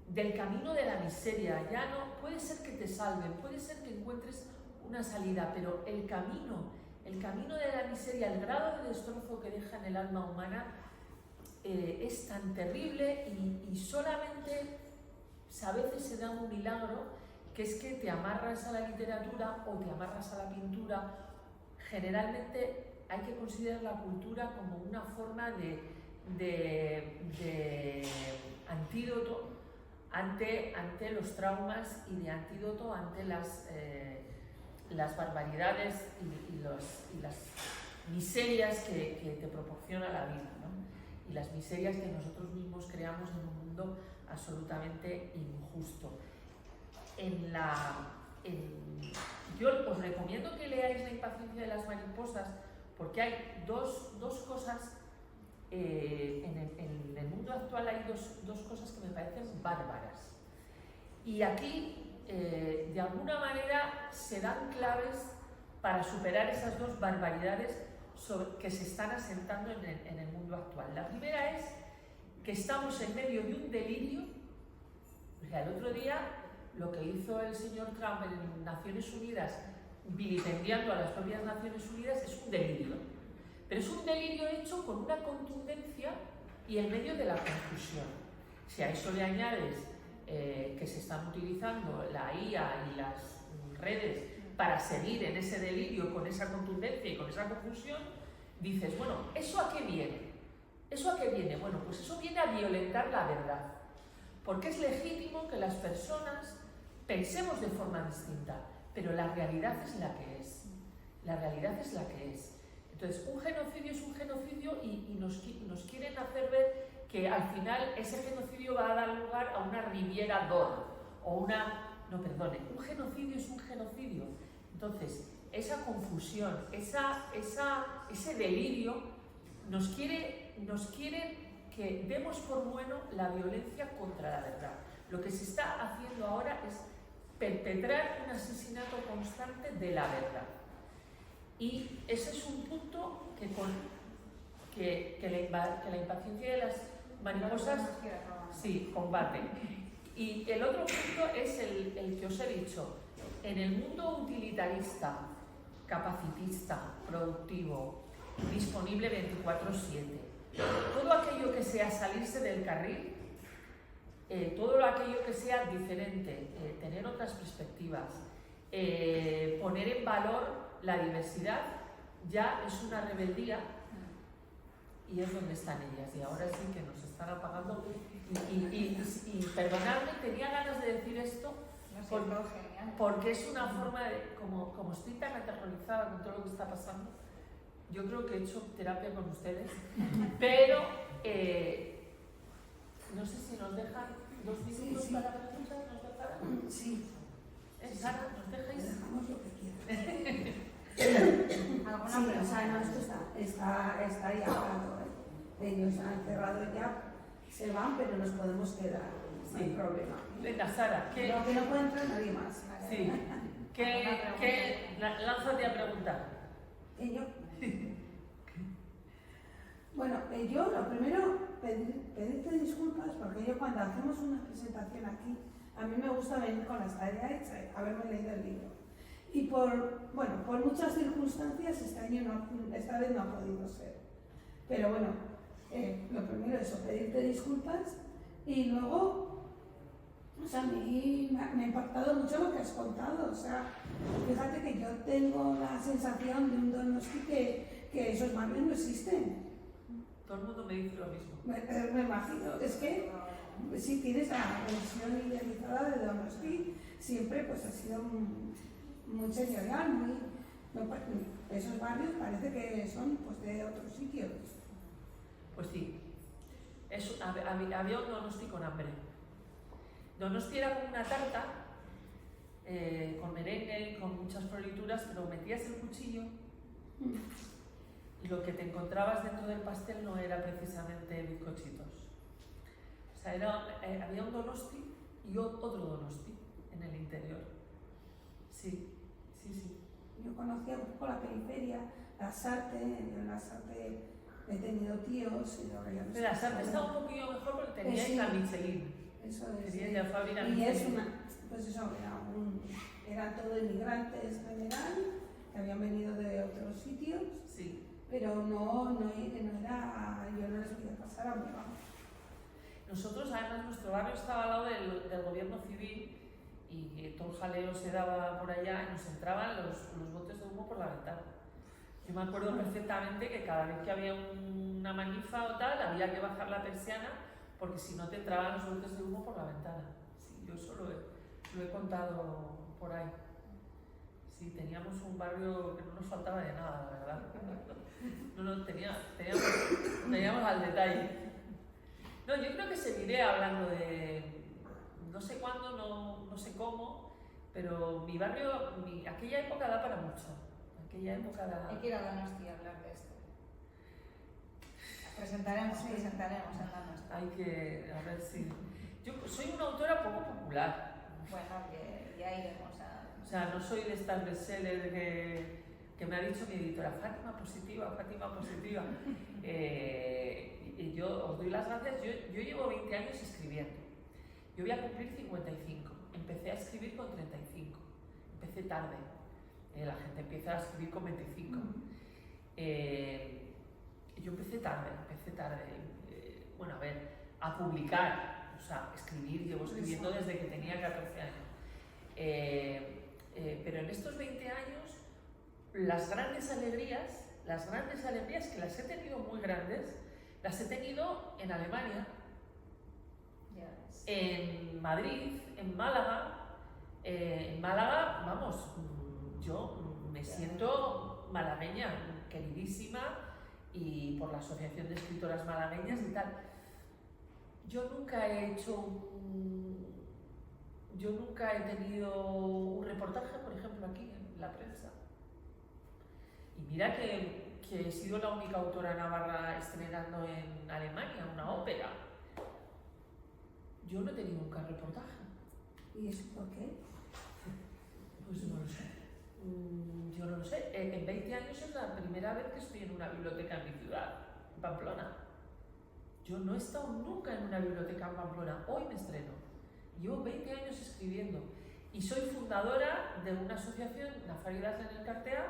Speaker 3: del camino de la miseria. Ya no, puede ser que te salven, puede ser que encuentres una salida, pero el camino de la miseria, el grado de destrozo que deja en el alma humana es tan terrible y solamente a veces se da un milagro, que es que te amarras a la literatura o te amarras a la pintura. Generalmente hay que considerar la cultura como una forma de antídoto ante los traumas y de antídoto ante las barbaridades y las miserias que te proporciona la vida, ¿no? Y las miserias que nosotros mismos creamos en un mundo absolutamente injusto. Yo os recomiendo que leáis La impaciencia de las mariposas, porque hay dos cosas. En el mundo actual hay dos cosas que me parecen bárbaras. Y aquí, de alguna manera, se dan claves para superar esas dos barbaridades que se están asentando en el mundo actual. La primera es que estamos en medio de un delirio. O sea, el otro día, lo que hizo el señor Trump en Naciones Unidas, vilipendiando a las propias Naciones Unidas, es un delirio. Pero es un delirio hecho con una contundencia y en medio de la confusión. Si a eso le añades que se están utilizando la IA y las redes para seguir en ese delirio con esa contundencia y con esa confusión, dices, bueno, ¿eso a qué viene? ¿Eso a qué viene? Bueno, pues eso viene a violentar la verdad. Porque es legítimo que las personas pensemos de forma distinta, pero la realidad es la que es. La realidad es la que es. Entonces, un genocidio es un genocidio y nos quieren hacer ver que al final ese genocidio va a dar lugar a una Riviera d'Or o un genocidio es un genocidio. Entonces, esa confusión, ese delirio nos quiere que demos por bueno la violencia contra la verdad. Lo que se está haciendo ahora es perpetrar un asesinato constante de la verdad. Y ese es un punto que la impaciencia de las mariposas combate. Y el otro punto es el que os he dicho. En el mundo utilitarista, capacitista, productivo, disponible 24/7, todo aquello que sea salirse del carril, todo aquello que sea diferente, tener otras perspectivas, poner en valor la diversidad, ya es una rebeldía y es donde están ellas. Y ahora sí que nos están apagando. Y perdonadme, tenía ganas de decir esto porque es una forma de, como estoy tan aterrorizada con todo lo que está pasando, yo creo que he hecho terapia con ustedes, pero no sé si nos dejan 2 minutos para preguntas. ¿Nos dejarán?
Speaker 1: Sí.
Speaker 3: Sara, ¿nos dejáis?
Speaker 1: Dejamos lo que quieras.
Speaker 2: ¿Alguna
Speaker 1: Sí,
Speaker 2: pregunta?
Speaker 1: o sea, no, esto está ya hablando. Ellos han cerrado ya, se van, pero nos podemos quedar, no hay problema.
Speaker 3: Venga, Sara, ¿qué?
Speaker 1: No, que no puede entrar nadie más.
Speaker 3: Sí. Lánzate a preguntar.
Speaker 1: yo. Bueno, yo lo primero, pedirte disculpas, porque yo cuando hacemos una presentación aquí, a mí me gusta venir con las tareas hechas, haberme leído el libro. Y por muchas circunstancias esta vez no ha podido ser. Pero bueno, lo primero es eso, pedirte disculpas y luego, o sea, a mí me ha impactado mucho lo que has contado. O sea, fíjate que yo tengo la sensación de un Donosti que esos barrios no existen.
Speaker 3: Todo el mundo me dice lo mismo.
Speaker 1: Me imagino, es que si tienes la versión idealizada de Donosti, siempre pues ha sido muy señorial, esos barrios parece que son pues de otros sitios.
Speaker 3: Pues sí, había un Donosti con hambre. Donosti era como una tarta con merengue y con muchas florituras, pero metías el cuchillo y lo que te encontrabas dentro del pastel no era precisamente bizcochitos. O sea, había un Donosti y otro Donosti en el interior. Sí.
Speaker 1: Yo conocía un poco la periferia, la Sarte, en la Sarte he tenido tíos.
Speaker 3: Pero la Sarte estaba un poquillo mejor porque tenía la Michelin.
Speaker 1: Eso es.
Speaker 3: Tenía la fábrica
Speaker 1: y
Speaker 3: Michelin.
Speaker 1: Pues eso, eran todos inmigrantes en general, que habían venido de otros sitios,
Speaker 3: sí.
Speaker 1: Pero no era, yo no les podía pasar a mi vamos.
Speaker 3: Nosotros, además, nuestro barrio estaba al lado del gobierno civil y todo el jaleo se daba por allá y nos entraban los botes de humo por la ventana. Yo me acuerdo perfectamente que cada vez que había una manifa o tal, había que bajar la persiana porque si no te entraban los botes de humo por la ventana. Sí, yo eso lo he contado por ahí. Sí, teníamos un barrio que no nos faltaba de nada, la verdad. No, teníamos al detalle. No, yo creo que seguiré hablando de no sé cuándo, no sé cómo, pero mi barrio, aquella época da para mucho. Aquella época da...
Speaker 2: Hay que ir a Donosti a hablar de esto. Presentaremos en Donosti.
Speaker 3: Hay que, a ver si... Yo soy una autora poco popular.
Speaker 2: Bueno, que ya iremos a...
Speaker 3: O sea, no soy de estas bestsellers que me ha dicho mi editora, Fátima positiva. Y yo os doy las gracias. Yo llevo 20 años escribiendo. Yo voy a cumplir 55. Empecé a escribir con 35. Empecé tarde. La gente empieza a escribir con 25. Yo empecé tarde. Bueno, a ver, a publicar. O sea, escribir, llevo escribiendo desde que tenía 14 años. Pero en estos 20 años, las grandes alegrías, que las he tenido muy grandes, las he tenido en Alemania, en Madrid, en Málaga. En Málaga, vamos, yo me siento malagueña, queridísima, y por la Asociación de Escritoras Malagueñas y tal. Yo nunca he tenido un reportaje, por ejemplo, aquí en la prensa. Y mira que he sido la única autora navarra estrenando en Alemania una ópera. Yo no he tenido nunca reportaje.
Speaker 1: ¿Y eso por qué?
Speaker 3: Pues no lo sé. Yo no lo sé. En 20 años es la primera vez que estoy en una biblioteca en mi ciudad, en Pamplona. Yo no he estado nunca en una biblioteca en Pamplona. Hoy me estreno. Llevo 20 años escribiendo y soy fundadora de una asociación, Nafaridas en el Cartea,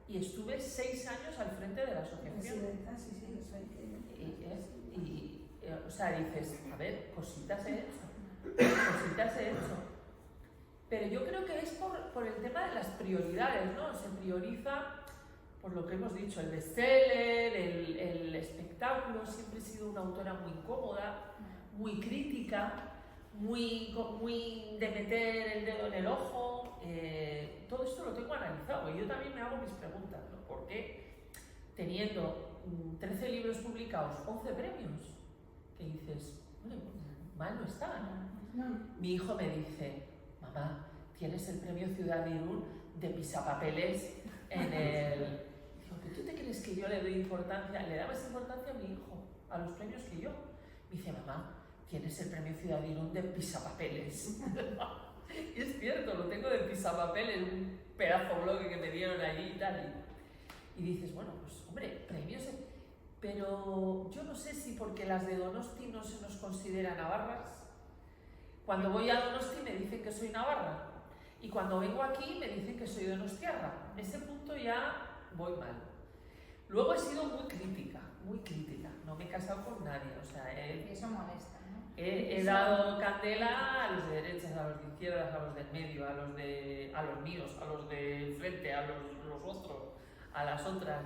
Speaker 3: y estuve 6 años al frente de la asociación.
Speaker 1: Sí, eso hay que...
Speaker 3: O sea, dices, a ver, cositas he hecho. Pero yo creo que es por el tema de las prioridades, ¿no? Se prioriza, por lo que hemos dicho, el bestseller, el espectáculo. Siempre he sido una autora muy cómoda, muy crítica, muy de meter el dedo en el ojo. Todo esto lo tengo analizado y yo también me hago mis preguntas, ¿no? ¿Por qué, teniendo 13 libros publicados, 11 premios, que dices, bueno, mal no está, ¿no? Mi hijo me dice, mamá, tienes el premio Ciudad de Irún de pisapapeles en el... Digo, ¿tú te crees que yo le doy importancia? ¿Le da más importancia a mi hijo a los premios que yo? Me dice, mamá, tienes el premio Ciudad de Irún de pisapapeles. Y es cierto, lo tengo de pisapapeles, un pedazo bloque que me dieron allí y tal. y dices, bueno, pues hombre, premios, pero yo no sé si porque las de Donosti no se nos considera navarras. Cuando voy a Donosti me dicen que soy navarra y cuando vengo aquí me dicen que soy donostiarra. Ese punto ya voy mal. Luego he sido muy crítica, no me he casado con nadie, o sea,
Speaker 2: Y eso molesta, ¿no?
Speaker 3: he dado candela a los de derechas, a los de izquierdas, a los del medio, a los míos, a los de frente, a los otros, a las otras.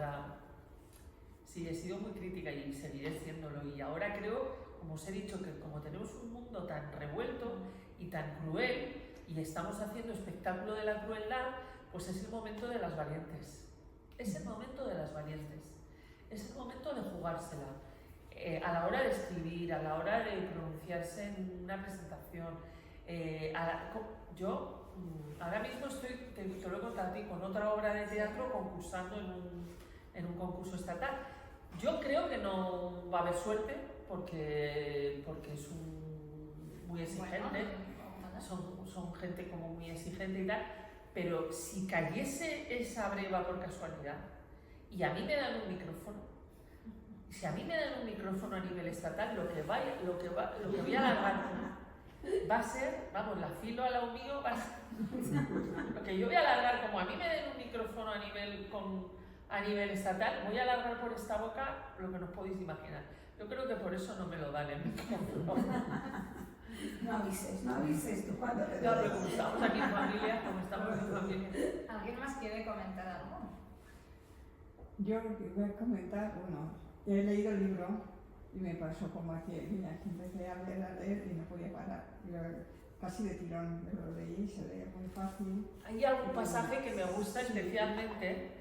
Speaker 3: Sí, he sido muy crítica y seguiré siéndolo. Y ahora creo, como os he dicho, que como tenemos un mundo tan revuelto y tan cruel y estamos haciendo espectáculo de la crueldad, pues es el momento de las valientes. Es el momento de las valientes. Es el momento de jugársela. A la hora de escribir, a la hora de pronunciarse en una presentación. Yo ahora mismo estoy, te lo he contado a ti, con otra obra de teatro concursando en un concurso estatal. Yo creo que no va a haber suerte porque es muy exigente, son gente como muy exigente y tal, pero si cayese esa breva por casualidad y a mí me dan un micrófono, si a mí me dan un micrófono a nivel estatal, lo que voy a alargar va a ser, vamos, la filo al lado mío, lo que yo voy a alargar, como a mí me den un micrófono a nivel estatal, voy a alargar por esta boca lo que no os podéis imaginar. Yo creo que por eso no me lo dan el micrófono.
Speaker 1: No avises tú cuando te
Speaker 3: No, pero como estamos aquí en familia,
Speaker 2: ¿Alguien más quiere comentar algo?
Speaker 4: Yo voy a comentar, bueno, he leído el libro y me pasó como que empecé a leer y no podía parar. Casi de tirón me lo leí, se lee muy fácil.
Speaker 3: Hay algún pasaje que me gusta especialmente.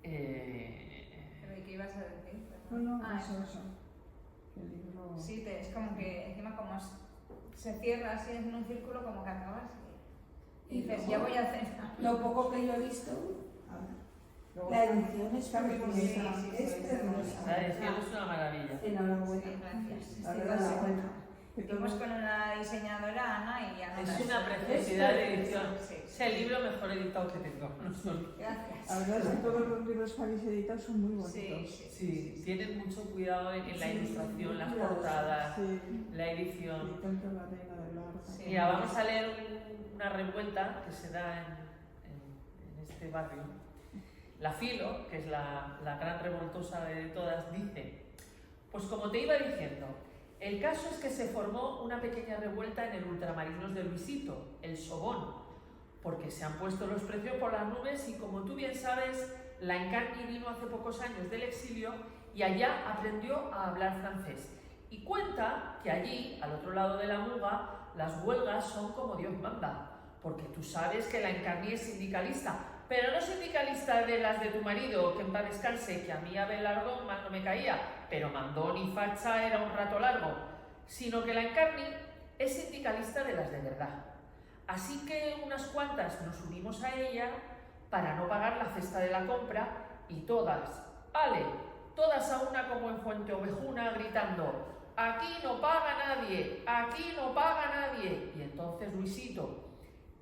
Speaker 2: ¿Pero qué ibas a decir?
Speaker 4: No,
Speaker 2: eso.
Speaker 4: eso. El libro...
Speaker 2: Sí, es como que encima como se cierra así en un círculo, como que acabas y dices,
Speaker 1: luego,
Speaker 2: ya voy a hacer.
Speaker 1: Lo poco que yo he visto, la edición es preciosa, es preciosa.
Speaker 3: La edición es una maravilla.
Speaker 1: Enhorabuena.
Speaker 2: Sí, gracias.
Speaker 1: La verdad,
Speaker 2: Estuvimos con una diseñadora, Ana, y ya
Speaker 3: Es una preciosidad de edición.
Speaker 2: Sí.
Speaker 3: Es el libro mejor editado que tengo.
Speaker 2: Gracias.
Speaker 4: La verdad es que todos los libros que habéis editado son muy bonitos.
Speaker 3: Sí, tienen mucho cuidado en la ilustración, las
Speaker 1: cuidadosos.
Speaker 3: portadas,
Speaker 4: Sí.
Speaker 3: la edición.
Speaker 4: Y tanto la reina del arte.
Speaker 2: Sí.
Speaker 3: Mira, vamos a leer una revuelta que se da en este barrio. La Filo, que es la gran revoltosa de todas, dice: pues como te iba diciendo, el caso es que se formó una pequeña revuelta en el Ultramarinos de Luisito, el Sobón, porque se han puesto los precios por las nubes y, como tú bien sabes, la Encarni vino hace pocos años del exilio y allá aprendió a hablar francés. Y cuenta que allí, al otro lado de la Muga, las huelgas son como Dios manda, porque tú sabes que la Encarni es sindicalista, pero no sindicalista de las de tu marido, que en paz descanse, que a mí Abelardo mal no me caía, pero mandón y facha era un rato largo, sino que la Encarni es sindicalista de las de verdad. Así que unas cuantas nos unimos a ella para no pagar la cesta de la compra y todas, todas a una como en Fuente Ovejuna gritando: aquí no paga nadie, aquí no paga nadie. Y entonces Luisito,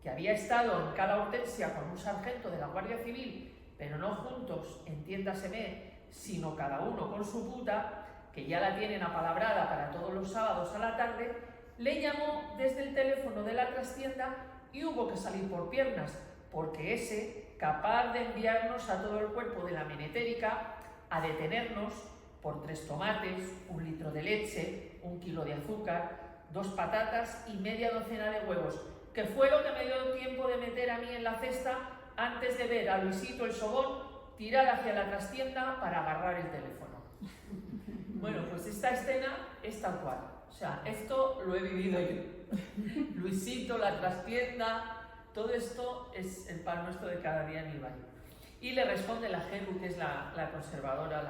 Speaker 3: que había estado en Cala Hortensia con un sargento de la Guardia Civil, pero no juntos, entiéndaseme, sino cada uno con su puta, que ya la tienen apalabrada para todos los sábados a la tarde, le llamó desde el teléfono de la trastienda y hubo que salir por piernas, porque ese, capaz de enviarnos a todo el cuerpo de la menetérica a detenernos por 3 tomates, 1 litro de leche, 1 kilo de azúcar, 2 patatas y media docena de huevos, que fue lo que me dio tiempo de meter a mí en la cesta antes de ver a Luisito el Sobón tirar hacia la trastienda para agarrar el teléfono. Bueno, pues esta escena es tal cual. O sea, esto lo he vivido yo. Luisito, la trastienda, todo esto es el pan nuestro de cada día en el baño. Y le responde la Jeru, que es la conservadora,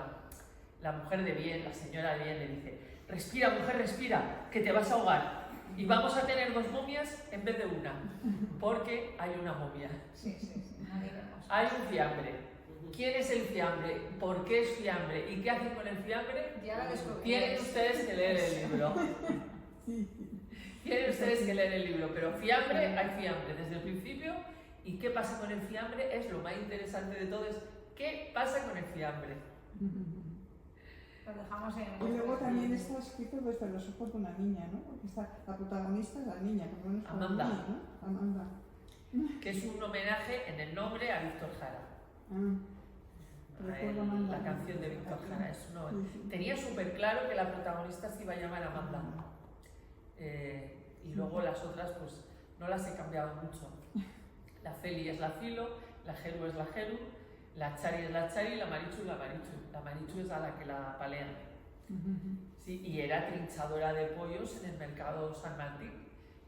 Speaker 3: la mujer de bien, la señora de bien, le dice: respira, mujer, respira, que te vas a ahogar. Y vamos a tener 2 momias en vez de una, porque hay una momia.
Speaker 2: Sí, no digamos.
Speaker 3: Hay un fiambre. ¿Quién es el fiambre? ¿Por qué es fiambre? ¿Y qué hacen con el fiambre?
Speaker 2: Ya la descubrí.
Speaker 3: Tienen ustedes que leer el libro. Tienen ustedes que leer el libro, pero fiambre, hay fiambre desde el principio. ¿Y qué pasa con el fiambre? Es lo más interesante de todo, es ¿Qué pasa con el fiambre?
Speaker 2: Lo dejamos en...
Speaker 4: Y luego también está escrito desde los ojos de una niña, ¿no? Porque está, la protagonista es la niña, por lo menos para
Speaker 3: Amanda.
Speaker 4: mí, ¿no? Amanda.
Speaker 3: Que es un homenaje en el nombre a Víctor Jara.
Speaker 4: Recuerdo Amanda.
Speaker 3: La canción de Víctor Jara. Es uno,
Speaker 4: Sí, sí.
Speaker 3: tenía súper claro que la protagonista se iba a llamar Amanda. Y luego las otras, pues no las he cambiado mucho. La Feli es la Filo, la Jeru es la Jeru, la Chari es la Chari, la Marichu es la Marichu. La Marichu es a la que la palean. Sí, y era trinchadora de pollos en el mercado San Martín,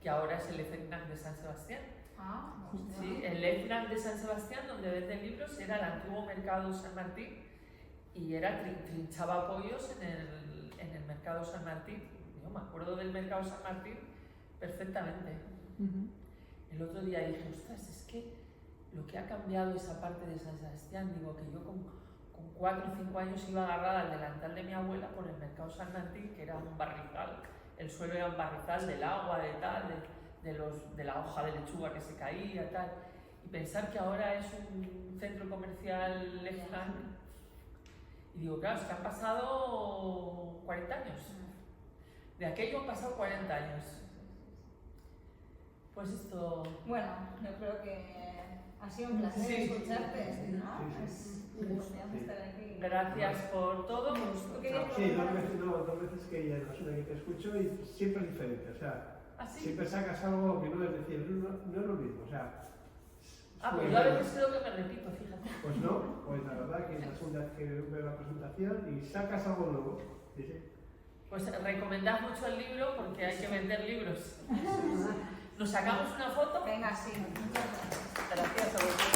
Speaker 3: que ahora es el FNAC de San Sebastián.
Speaker 2: Ah,
Speaker 3: Sí, el FNAC de San Sebastián, donde venden libros, era el antiguo mercado San Martín y era trinchaba pollos en el mercado San Martín. Yo me acuerdo del mercado San Martín perfectamente. El otro día dije, ostras, es que lo que ha cambiado esa parte de San Sebastián, digo que yo con 4 o 5 años iba agarrada al delantal de mi abuela por el mercado San Martín, que era un barrizal, el suelo era un barrizal del agua, de tal, de la hoja de lechuga que se caía, tal. Y pensar que ahora es un centro comercial lejano. Y digo, claro, es que han pasado 40 años. De aquello han pasado 40 años. Pues esto...
Speaker 2: Bueno, yo creo que ha sido un placer
Speaker 3: Sí.
Speaker 2: escucharte, ¿no?
Speaker 5: Sí,
Speaker 2: Podríamos estar aquí.
Speaker 3: Gracias por todo.
Speaker 2: ¿Tú querías
Speaker 5: Sí,
Speaker 2: preguntar?
Speaker 5: dos veces que ya no que te escucho y siempre es diferente, o sea,
Speaker 3: ¿Así?
Speaker 5: siempre sacas algo que no es decir, no es lo mismo, o sea...
Speaker 3: Pues yo a veces creo que me repito, fíjate.
Speaker 5: Pues no, pues la verdad que es la segunda vez que veo la presentación y sacas algo nuevo. Sí, sí.
Speaker 3: Pues recomendad mucho el libro porque hay que vender libros. ¿Nos sacamos una foto?
Speaker 2: Venga, sí. Muchas gracias.
Speaker 3: Gracias a vosotros.